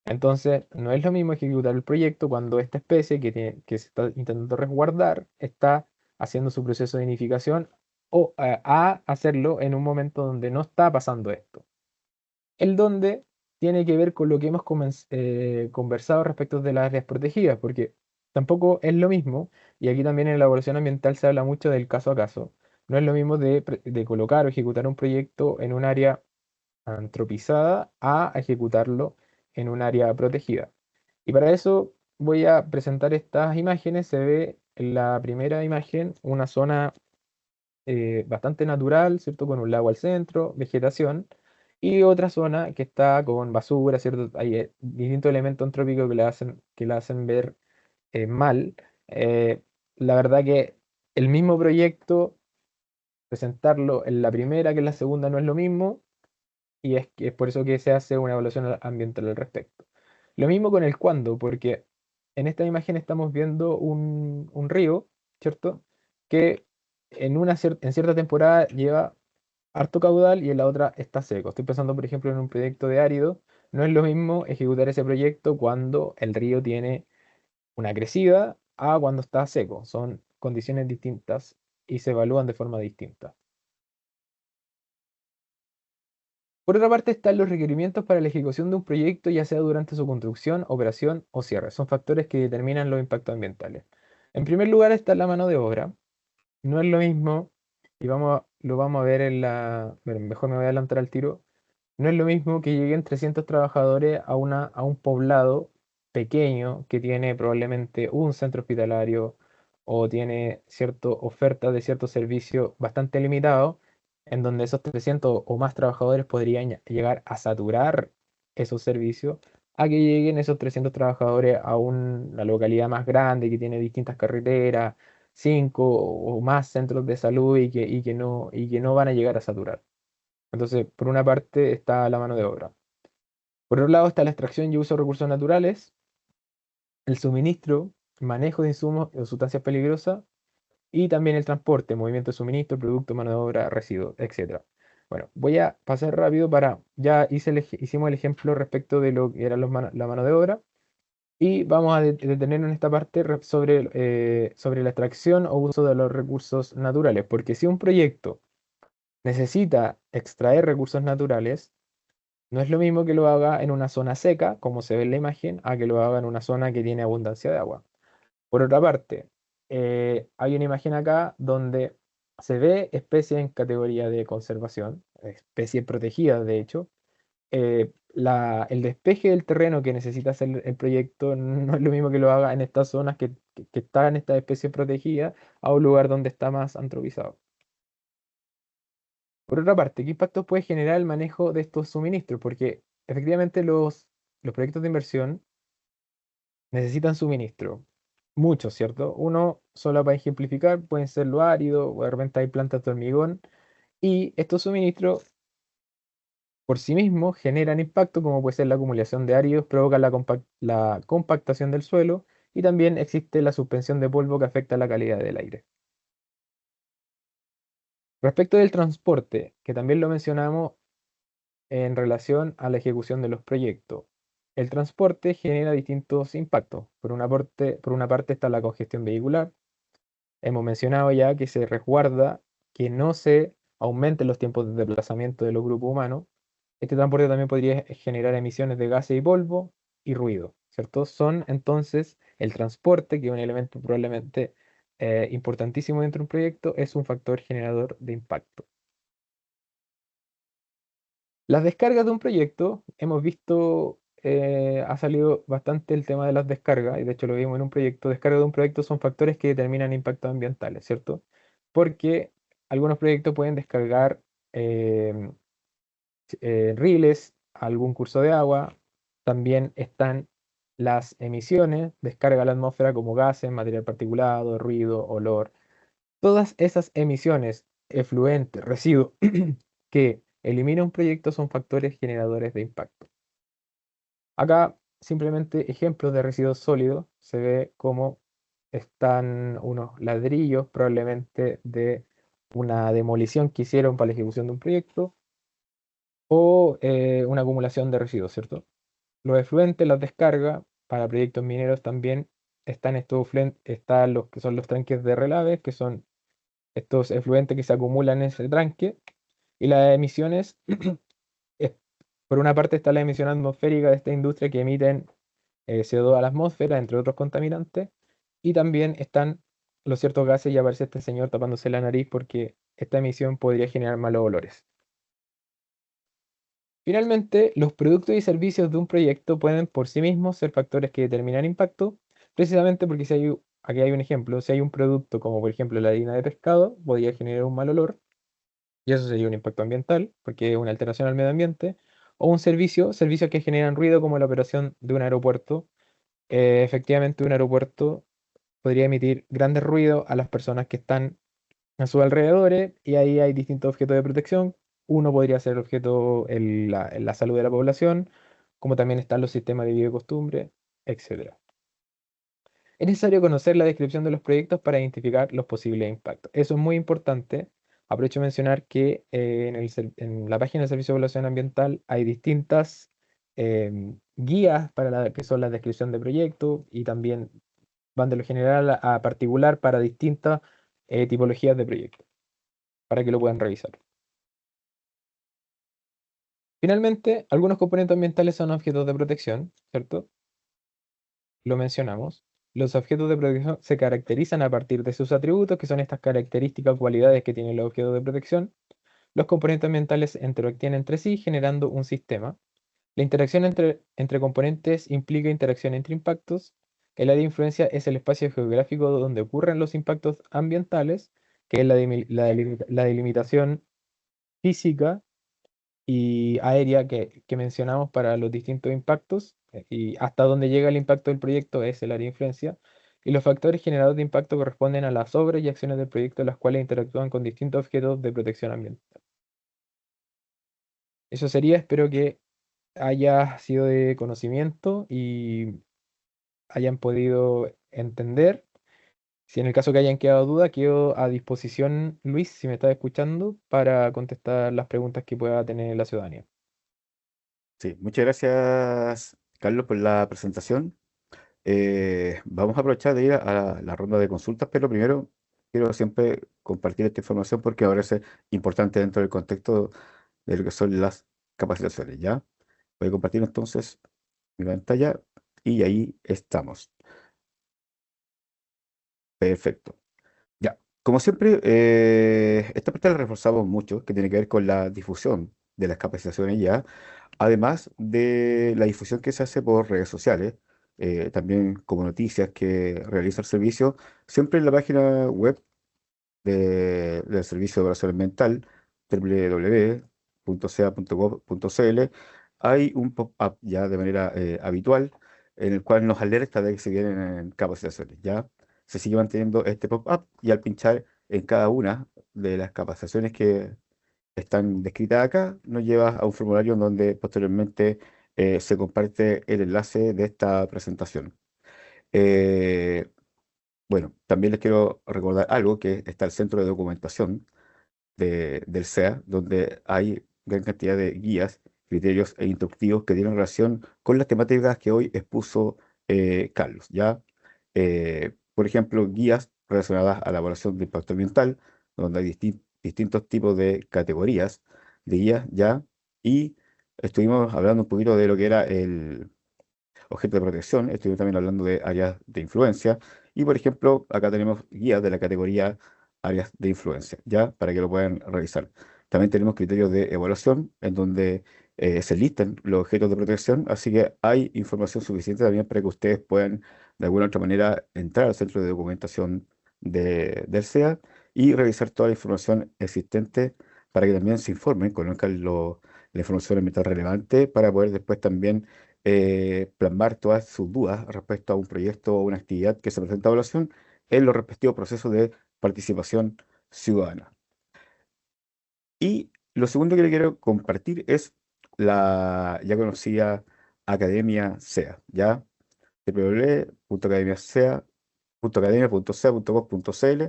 Entonces, no es lo mismo ejecutar el proyecto cuando esta especie que se está intentando resguardar está haciendo su proceso de nidificación o a hacerlo en un momento donde no está pasando esto. El donde tiene que ver con lo que hemos conversado respecto de las áreas protegidas, porque tampoco es lo mismo, y aquí también en la evaluación ambiental se habla mucho del caso a caso. No es lo mismo de colocar o ejecutar un proyecto en un área antropizada a ejecutarlo en un área protegida. Y para eso voy a presentar estas imágenes. Se ve en la primera imagen una zona bastante natural, ¿cierto? Con un lago al centro, vegetación, y otra zona que está con basura, ¿cierto? Hay distintos elementos antrópicos que la hacen ver mal. Eh, la verdad que el mismo proyecto, presentarlo en la primera que en la segunda no es lo mismo, y es por eso que se hace una evaluación ambiental al respecto. Lo mismo con el cuándo, porque en esta imagen estamos viendo un río, ¿cierto? Que en cierta temporada lleva harto caudal y en la otra está seco. Estoy pensando, por ejemplo, en un proyecto de árido. No es lo mismo ejecutar ese proyecto cuando el río tiene una crecida a cuando está seco. Son condiciones distintas y se evalúan de forma distinta. Por otra parte, están los requerimientos para la ejecución de un proyecto, ya sea durante su construcción, operación o cierre. Son factores que determinan los impactos ambientales. En primer lugar está la mano de obra. No es lo mismo, y lo vamos a ver bueno, mejor me voy a adelantar al tiro. No es lo mismo que lleguen 300 trabajadores a un poblado pequeño que tiene probablemente un centro hospitalario o tiene cierta oferta de ciertos servicios bastante limitados, en donde esos 300 o más trabajadores podrían llegar a saturar esos servicios, a que lleguen esos 300 trabajadores a una localidad más grande que tiene distintas carreteras, 5 o más centros de salud y que no van a llegar a saturar. Entonces, por una parte está la mano de obra. Por otro lado está la extracción y uso de recursos naturales, el suministro, manejo de insumos o sustancias peligrosas y también el transporte, movimiento de suministro, producto, mano de obra, residuos, etcétera. Bueno, voy a pasar rápido ya hicimos el ejemplo respecto de lo que era la mano de obra y vamos a detenernos en esta parte sobre la extracción o uso de los recursos naturales, porque si un proyecto necesita extraer recursos naturales, no es lo mismo que lo haga en una zona seca, como se ve en la imagen, a que lo haga en una zona que tiene abundancia de agua. Por otra parte, hay una imagen acá donde se ve especie en categoría de conservación, especie protegida de hecho. El despeje del terreno que necesita hacer el proyecto no es lo mismo que lo haga en estas zonas que están en esta especie protegida a un lugar donde está más antropizado. Por otra parte, ¿qué impacto puede generar el manejo de estos suministros? Porque efectivamente los proyectos de inversión necesitan suministro. Muchos, ¿cierto? Uno, solo para ejemplificar, pueden ser lo árido, o de repente hay plantas de hormigón. Y estos suministros por sí mismos generan impacto, como puede ser la acumulación de áridos, provoca la compactación del suelo y también existe la suspensión de polvo que afecta la calidad del aire. Respecto del transporte, que también lo mencionamos en relación a la ejecución de los proyectos, el transporte genera distintos impactos. Por una parte está la congestión vehicular. Hemos mencionado ya que se resguarda que no se aumenten los tiempos de desplazamiento de los grupos humanos. Este transporte también podría generar emisiones de gases y polvo y ruido, ¿cierto? Son entonces el transporte, que es un elemento probablemente importantísimo dentro de un proyecto, es un factor generador de impacto. Las descargas de un proyecto, hemos visto, ha salido bastante el tema de las descargas, y de hecho lo vimos en un proyecto. Descarga de un proyecto son factores que determinan impactos ambientales, ¿cierto? Porque algunos proyectos pueden descargar em, riles, algún curso de agua. También están las emisiones, descarga a la atmósfera como gases, material particulado, ruido, olor. Todas esas emisiones, efluentes, residuos que elimina un proyecto son factores generadores de impacto. Acá simplemente ejemplos de residuos sólidos. Se ve cómo están unos ladrillos probablemente de una demolición que hicieron para la ejecución de un proyecto o una acumulación de residuos, ¿cierto? Los efluentes, las descargas para proyectos mineros también están están los que son los tranques de relave, que son estos efluentes que se acumulan en ese tranque, y las emisiones, es- por una parte está la emisión atmosférica de esta industria que emiten CO2 a la atmósfera, entre otros contaminantes, y también están los ciertos gases, y aparece este señor tapándose la nariz porque esta emisión podría generar malos olores. Finalmente, los productos y servicios de un proyecto pueden por sí mismos ser factores que determinan impacto, precisamente porque aquí hay un ejemplo, si hay un producto como por ejemplo la harina de pescado, podría generar un mal olor, y eso sería un impacto ambiental, porque es una alteración al medio ambiente, o un servicios que generan ruido como la operación de un aeropuerto. Efectivamente, un aeropuerto podría emitir grandes ruidos a las personas que están a sus alrededores, y ahí hay distintos objetos de protección. Uno podría ser objeto en la salud de la población, como también están los sistemas de vida y costumbre, etcétera. Es necesario conocer la descripción de los proyectos para identificar los posibles impactos. Eso es muy importante. Aprovecho de mencionar que en la página del Servicio de Evaluación Ambiental hay distintas guías para que son la descripción de proyectos, y también van de lo general a particular para distintas tipologías de proyectos, para que lo puedan revisar. Finalmente, algunos componentes ambientales son objetos de protección, ¿cierto? Lo mencionamos. Los objetos de protección se caracterizan a partir de sus atributos, que son estas características o cualidades que tienen los objetos de protección. Los componentes ambientales interactúan entre sí, generando un sistema. La interacción entre componentes implica interacción entre impactos. El área de influencia es el espacio geográfico donde ocurren los impactos ambientales, que es la delimitación física y aérea que mencionamos para los distintos impactos, y hasta dónde llega el impacto del proyecto es el área de influencia. Y los factores generadores de impacto corresponden a las obras y acciones del proyecto, las cuales interactúan con distintos objetos de protección ambiental. Eso sería, espero que haya sido de conocimiento y hayan podido entender. Si en el caso que hayan quedado dudas, quedo a disposición, Luis, si me estás escuchando, para contestar las preguntas que pueda tener la ciudadanía. Sí, muchas gracias, Carlos, por la presentación. Vamos a aprovechar de ir a la ronda de consultas, pero primero quiero siempre compartir esta información porque me parece importante dentro del contexto de lo que son las capacitaciones, ¿ya? Voy a compartir entonces mi pantalla y ahí estamos. Perfecto. Ya, como siempre, esta parte la reforzamos mucho, que tiene que ver con la difusión de las capacitaciones ya, además de la difusión que se hace por redes sociales, también como noticias que realiza el servicio, siempre en la página web del Servicio de Evaluación Ambiental, www.sea.gov.cl, hay un pop-up ya de manera habitual en el cual nos alerta de que se vienen capacitaciones. Ya se sigue manteniendo este pop-up y al pinchar en cada una de las capacitaciones están descritas acá, nos lleva a un formulario en donde posteriormente se comparte el enlace de esta presentación. Eh, bueno, también les quiero recordar algo, que está el centro de documentación del SEA, donde hay gran cantidad de guías, criterios e instructivos que tienen relación con las temáticas que hoy expuso Carlos, ¿ya? Por ejemplo, guías relacionadas a la evaluación de impacto ambiental, donde hay distintos tipos de categorías de guías, ¿ya? Y estuvimos hablando un poquito de lo que era el objeto de protección, estoy también hablando de áreas de influencia y por ejemplo acá tenemos guías de la categoría áreas de influencia, ya para que lo puedan revisar. También tenemos criterios de evaluación en donde se listan los objetos de protección, así que hay información suficiente también para que ustedes puedan de alguna u otra manera entrar al centro de documentación del SEA y revisar toda la información existente para que también se informen, conozcan la información ambiental relevante para poder después también plasmar todas sus dudas respecto a un proyecto o una actividad que se presenta a evaluación en los respectivos procesos de participación ciudadana. Y lo segundo que le quiero compartir es la ya conocida Academia SEA, ¿ya? www.academiasea.gov.cl,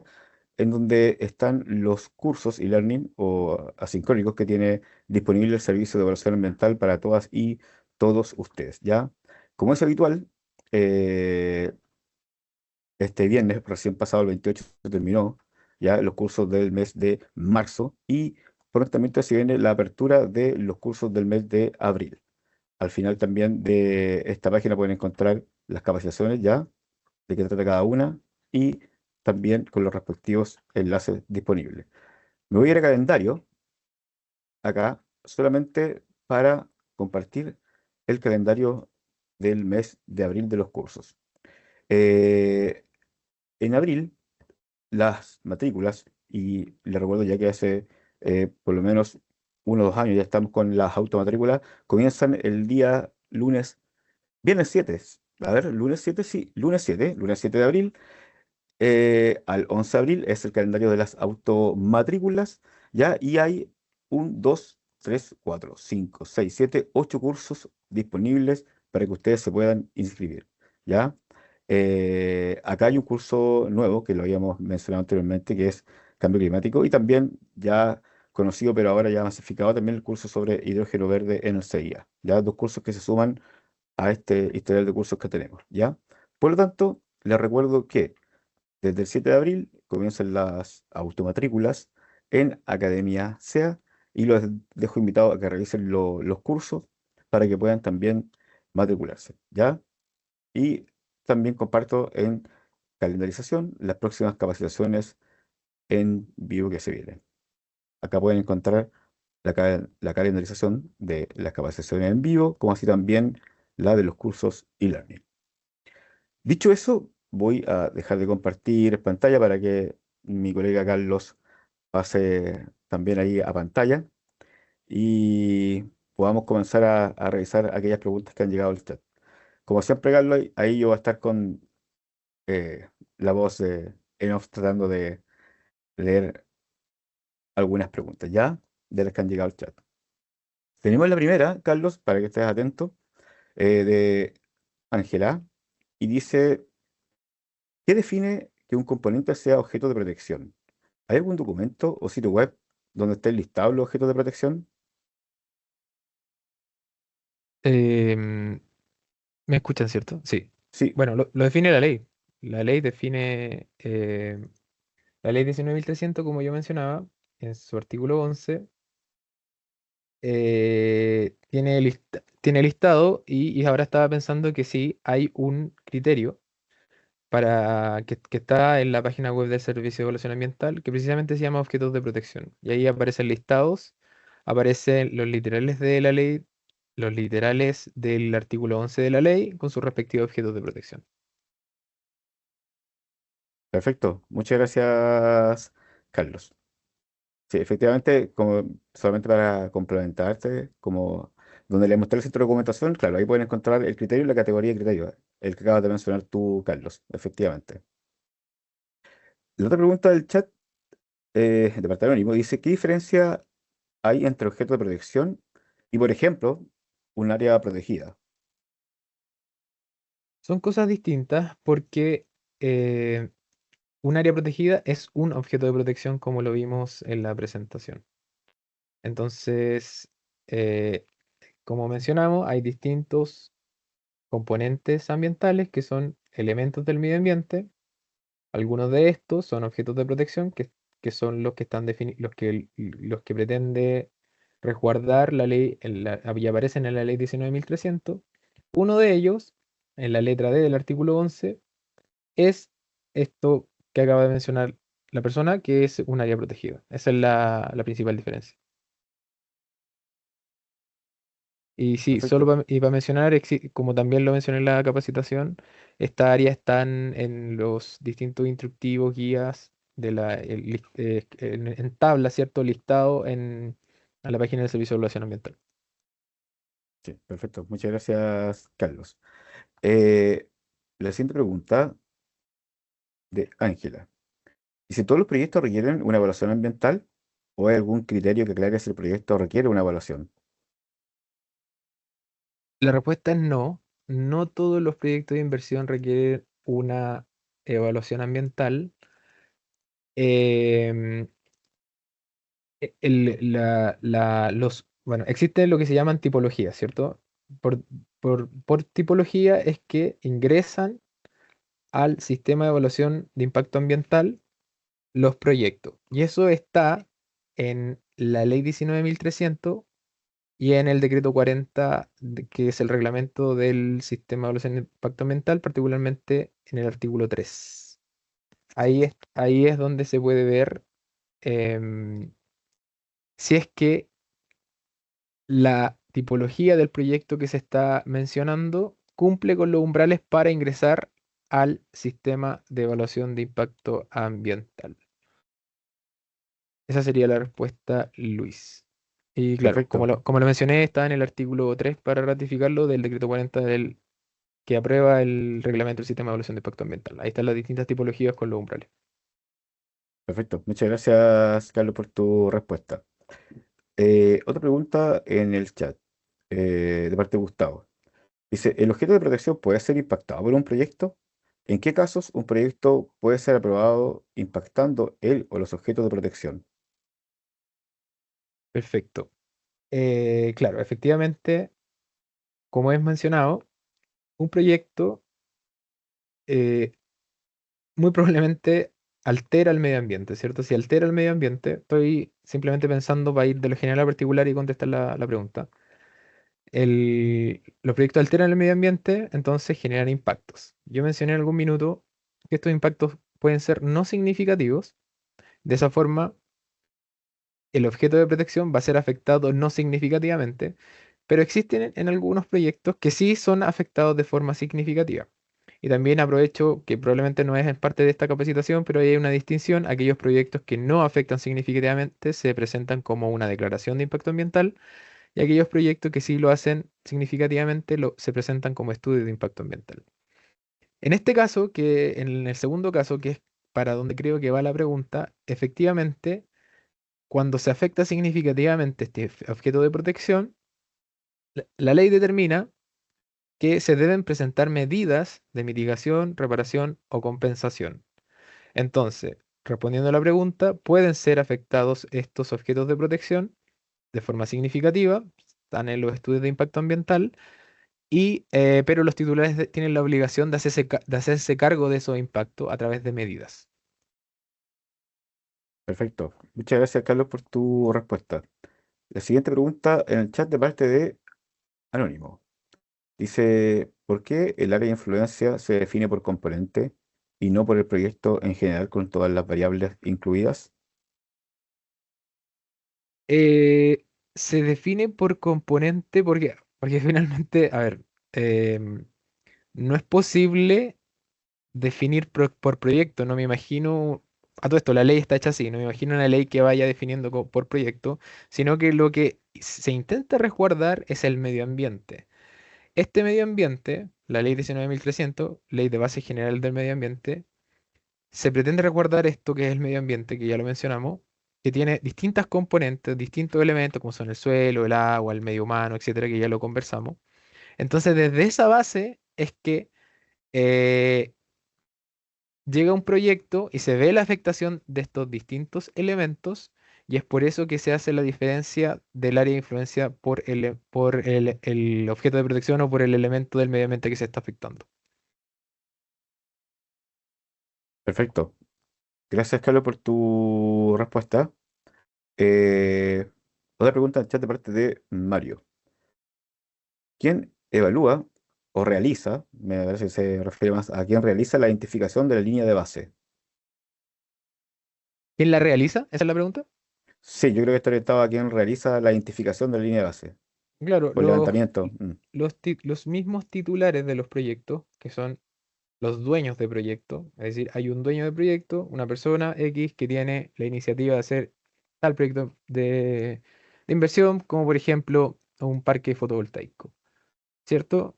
en donde están los cursos e-learning o asincrónicos que tiene disponible el servicio de evaluación ambiental para todas y todos ustedes, ¿ya? Como es habitual, eh, este viernes, recién pasado el 28, se terminó ya los cursos del mes de marzo y prontamente se viene la apertura de los cursos del mes de abril. Al final también de esta página pueden encontrar las capacitaciones ya, de qué trata cada una y también con los respectivos enlaces disponibles. Me voy a ir a calendario acá solamente para compartir el calendario del mes de abril de los cursos. Eh, en abril, las matrículas, y le recuerdo ya que hace por lo menos 1 o 2 años ya estamos con las automatrículas, comienzan el día lunes, viernes 7. A ver, lunes 7, sí, lunes 7 de abril al 11 de abril es el calendario de las automatrículas, ¿ya? Y hay 8 cursos disponibles para que ustedes se puedan inscribir, ¿ya? Acá hay un curso nuevo que lo habíamos mencionado anteriormente, que es cambio climático, y también ya conocido, pero ahora ya masificado, también el curso sobre hidrógeno verde en el CIA, ¿ya? Dos cursos que se suman a este historial de cursos que tenemos, ¿ya? Por lo tanto, les recuerdo que desde el 7 de abril comienzan las automatrículas en Academia SEA y los dejo invitados a que revisen los cursos para que puedan también matricularse, ¿ya? Y también comparto en calendarización las próximas capacitaciones en vivo que se vienen. Acá pueden encontrar la calendarización de las capacitaciones en vivo, como así también la de los cursos e-learning. Dicho eso, voy a dejar de compartir pantalla para que mi colega Carlos pase también ahí a pantalla y podamos comenzar a revisar aquellas preguntas que han llegado al chat. Como siempre, Carlos, ahí yo voy a estar con eh, la voz en off tratando de leer algunas preguntas, ¿ya? De las que han llegado al chat. Tenemos la primera, Carlos, para que estés atento, de Ángela, y dice, ¿qué define que un componente sea objeto de protección? ¿Hay algún documento o sitio web donde estén listados los objetos de protección? Em, ¿Me escuchan, cierto? Sí. Sí, Bueno, lo define la ley. La ley define la ley 19.300, como yo mencionaba, en su artículo 11, tiene listado y ahora estaba pensando que sí hay un criterio que está en la página web del Servicio de Evaluación Ambiental que precisamente se llama objetos de protección. Y ahí aparecen listados, aparecen los literales de la ley, los literales del artículo 11 de la ley con sus respectivos objetos de protección. perfecto. Muchas gracias, Carlos. Sí, efectivamente, como solamente para complementarte, como donde le mostré el centro de documentación, claro, ahí pueden encontrar el criterio y la categoría de criterio, el que acabas de mencionar tú, Carlos, efectivamente. La otra pregunta del chat de parte anónimo dice, ¿qué diferencia hay entre objetos de protección y, por ejemplo, un área protegida? Son cosas distintas porque eh, un área protegida es un objeto de protección como lo vimos en la presentación. Entonces, eh, como mencionamos, hay distintos componentes ambientales que son elementos del medio ambiente. Algunos de estos son objetos de protección que son los que están los que pretende resguardar la ley, y aparecen en la ley 19.300. Uno de ellos, en la letra D del artículo 11, es esto que acaba de mencionar la persona, que es un área protegida. Esa es la principal diferencia. Y sí, Perfecto. y para mencionar, como también lo mencioné en la capacitación, estas áreas están en los distintos instructivos, guías en tabla, ¿cierto? Listado a la página del Servicio de Evaluación Ambiental. Sí, perfecto. Muchas gracias, Carlos. Eh, la siguiente pregunta de Ángela. ¿Y si todos los proyectos requieren una evaluación ambiental o hay algún criterio que aclare si el proyecto requiere una evaluación? La respuesta es no. No todos los proyectos de inversión requieren una evaluación ambiental. Em, bueno, existe lo que se llaman tipologías, ¿cierto? Por, por tipología es que ingresan al sistema de evaluación de impacto ambiental los proyectos. Y eso está en la ley 19.300 y en el decreto 40, que es el reglamento del sistema de evaluación de impacto ambiental, particularmente en el artículo 3. Ahí es donde se puede ver em, si es que la tipología del proyecto que se está mencionando cumple con los umbrales para ingresar al sistema de evaluación de impacto ambiental. Esa sería la respuesta, Luis. Y claro, Perfecto, como lo mencioné, está en el artículo 3 para ratificarlo del decreto 40 que aprueba el reglamento del sistema de evaluación de impacto ambiental. Ahí están las distintas tipologías con los umbrales. perfecto. Muchas gracias, Carlos, por tu respuesta. Otra pregunta en el chat, de parte de Gustavo. Dice, ¿el objeto de protección puede ser impactado por un proyecto? ¿En qué casos un proyecto puede ser aprobado impactando él o los objetos de protección? Perfecto. Claro, efectivamente, como es mencionado, un proyecto eh, muy probablemente altera el medio ambiente, ¿cierto? Si altera el medio ambiente, estoy simplemente pensando para ir de lo general a particular y contestar la pregunta. Los proyectos alteran el medio ambiente, entonces generan impactos. Yo mencioné en algún minuto que estos impactos pueden ser no significativos. De esa forma, el objeto de protección va a ser afectado no significativamente, pero existen en algunos proyectos que sí son afectados de forma significativa. Y también aprovecho que probablemente no es en parte de esta capacitación, pero ahí hay una distinción. Aquellos proyectos que no afectan significativamente se presentan como una declaración de impacto ambiental y aquellos proyectos que sí lo hacen significativamente se presentan como estudios de impacto ambiental. En este caso, en el segundo caso, que es para donde creo que va la pregunta, efectivamente, cuando se afecta significativamente este objeto de protección, la ley determina que se deben presentar medidas de mitigación, reparación o compensación. Entonces, respondiendo a la pregunta, pueden ser afectados estos objetos de protección de forma significativa, están en los estudios de impacto ambiental, pero los titulares tienen la obligación de hacerse cargo de esos impactos a través de medidas. Perfecto. Muchas gracias, Carlos, por tu respuesta. La siguiente pregunta en el chat de parte de Anónimo. Dice, ¿por qué el área de influencia se define por componente y no por el proyecto en general con todas las variables incluidas? Se define por componente porque finalmente, a ver, em, no es posible definir por proyecto, no me imagino, a todo esto, la ley está hecha así, no me imagino una ley que vaya definiendo por proyecto, sino que lo que se intenta resguardar es el medio ambiente. Este medio ambiente, la ley 19.300, ley de base general del medio ambiente, se pretende resguardar esto que es el medio ambiente, que ya lo mencionamos, que tiene distintas componentes, distintos elementos, como son el suelo, el agua, el medio humano, etcétera, que ya lo conversamos. Entonces, desde esa base es que eh, llega un proyecto y se ve la afectación de estos distintos elementos, y es por eso que se hace la diferencia del área de influencia por el objeto de protección o por el elemento del medio ambiente que se está afectando. Perfecto. Gracias, Carlos, por tu respuesta. Eh, Otra pregunta en el chat de parte de Mario. ¿Quién evalúa o realiza, me parece que se refiere más a quién realiza la identificación de la línea de base? ¿Quién la realiza? ¿Esa es la pregunta? Sí, yo creo que está orientado a quién realiza la identificación de la línea de base. Claro, Por levantamiento. los mismos titulares de los proyectos, que son los dueños de proyecto, es decir, hay un dueño de proyecto, una persona X que tiene la iniciativa de hacer tal proyecto de inversión, como por ejemplo un parque fotovoltaico, ¿cierto?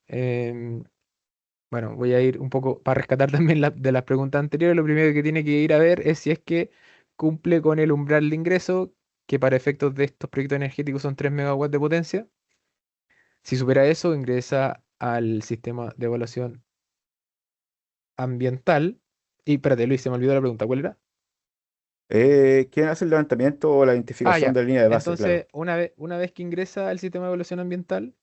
Bueno, voy a ir un poco para rescatar también de las preguntas anteriores. Lo primero que tiene que ir a ver es si es que cumple con el umbral de ingreso, que para efectos de estos proyectos energéticos son 3 megawatts de potencia. Si supera eso, ingresa al sistema de evaluación ambiental. Y espérate, Luis, se me olvidó la pregunta. ¿Cuál era? ¿Quién hace el levantamiento o la Ah, identificación ya. de la línea de base? Entonces, Claro. una vez que ingresa al sistema de evaluación ambiental,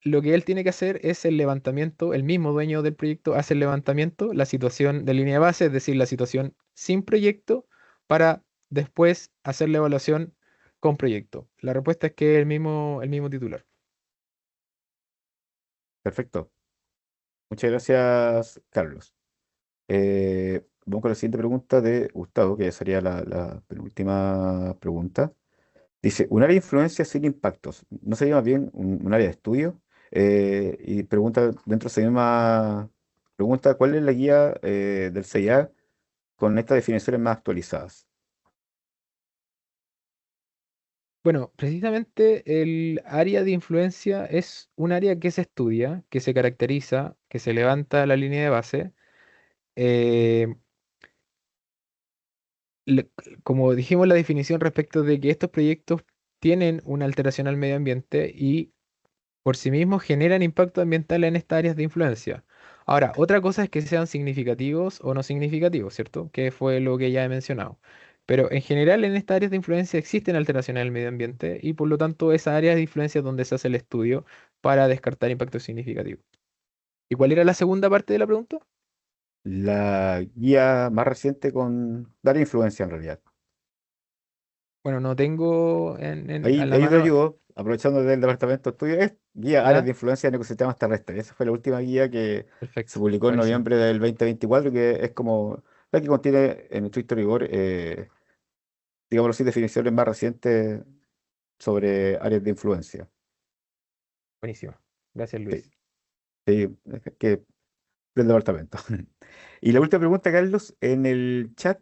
lo que él tiene que hacer es el levantamiento, el mismo dueño del proyecto hace el levantamiento, la situación de línea de base, es decir, la situación sin proyecto, para después hacer la evaluación con proyecto. La respuesta es que es el mismo titular. Perfecto. Muchas gracias, Carlos. Vamos con la siguiente pregunta de Gustavo, que sería la penúltima pregunta. Dice, un área de influencia sin impactos. ¿No sería más bien un área de estudio? Y pregunta dentro de esa misma pregunta, ¿cuál es la guía del CIA con estas definiciones más actualizadas? Bueno, precisamente el área de influencia es un área que se estudia, que se caracteriza, que se levanta la línea de base. eh, le- Como dijimos la definición respecto de que estos proyectos tienen una alteración al medio ambiente y por sí mismos generan impacto ambiental en estas áreas de influencia. Ahora, otra cosa es que sean significativos o no significativos, ¿cierto? Que fue lo que ya he mencionado. Pero en general en estas áreas de influencia existen alteraciones al medio ambiente y por lo tanto esas áreas de influencia es donde se hace el estudio para descartar impactos significativos. ¿Y cuál era la segunda parte de la pregunta? La guía más reciente con dar influencia en realidad. Bueno, no tengo a la Ahí yo te mano. ayudo, aprovechando del departamento estudio, es guía áreas ¿Ya? de influencia en ecosistemas terrestres. Esa fue la última guía que se Perfecto, publicó en buenísimo. noviembre del 2024, que es como la que contiene en estricto rigor, digamos así, definiciones más recientes sobre áreas de influencia. Buenísimo. Gracias, Sí, Luis. sí, es que del departamento. Y la última pregunta, Carlos, en el chat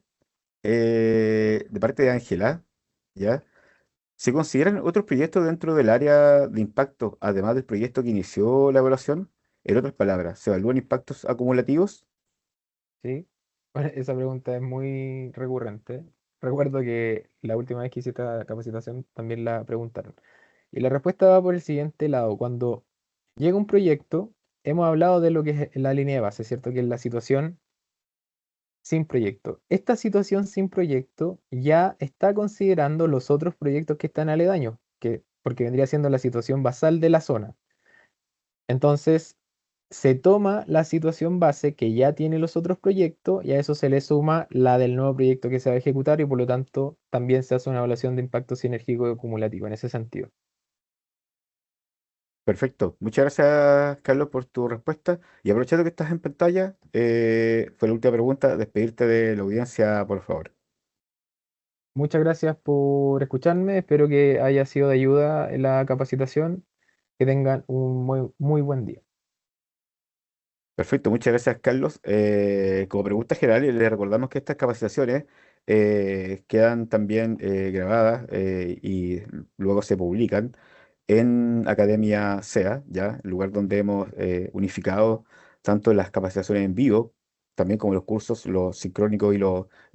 de parte de Ángela, ¿ya? ¿Se consideran otros proyectos dentro del área de impacto, además del proyecto que inició la evaluación? En otras palabras, ¿se evalúan impactos acumulativos? ¿Sí? Bueno, esa pregunta es muy recurrente. Recuerdo que la última vez que hice esta capacitación también la preguntaron. Y la respuesta va por el siguiente lado. Cuando llega un proyecto, hemos hablado de lo que es la línea de base, ¿cierto? Que es la situación sin proyecto. Esta situación sin proyecto ya está considerando los otros proyectos que están aledaños, porque vendría siendo la situación basal de la zona. Entonces, se toma la situación base que ya tiene los otros proyectos y a eso se le suma la del nuevo proyecto que se va a ejecutar y por lo tanto también se hace una evaluación de impacto sinérgico y acumulativo en ese sentido. Perfecto. Muchas gracias, Carlos, por tu respuesta. Y aprovechando que estás en pantalla, fue la última pregunta. Despedirte de la audiencia, por favor. Muchas gracias por escucharme, espero que haya sido de ayuda en la capacitación, que tengan un muy, muy buen día. Perfecto, muchas gracias, Carlos. Como pregunta general, le recordamos que estas capacitaciones quedan también grabadas y luego se publican en Academia SEA, ¿ya? El lugar donde hemos unificado tanto las capacitaciones en vivo, también como los cursos, los sincrónicos y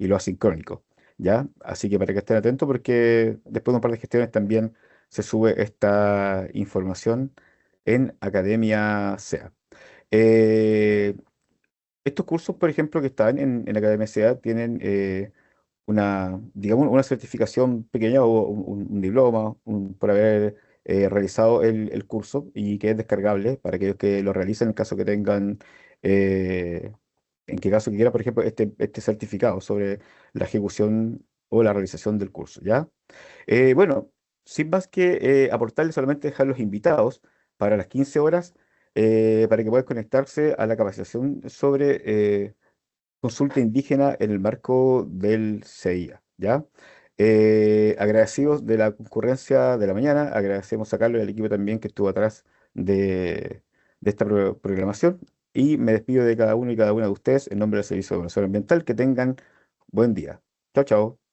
los asincrónicos. ¿ya? Así que para que estén atentos porque después de un par de gestiones también se sube esta información en Academia SEA. Eh, Estos cursos, por ejemplo, que están en Academia SEA tienen una, digamos, una certificación pequeña o un diploma por haber realizado el curso y que es descargable para aquellos que lo realicen en caso que tengan, eh, en qué caso que quiera, por ejemplo, este certificado sobre la ejecución o la realización del curso, ¿ya? Bueno, sin más que aportarles, solamente dejar los invitados para las 15 horas para que puedan conectarse a la capacitación sobre consulta indígena en el marco del CIA, ¿ya? Agradecidos de la concurrencia de la mañana, agradecemos a Carlos y al equipo también que estuvo atrás de esta programación y me despido de cada uno y cada una de ustedes en nombre del Servicio de Evaluación Ambiental. Que tengan buen día. Chao, chao.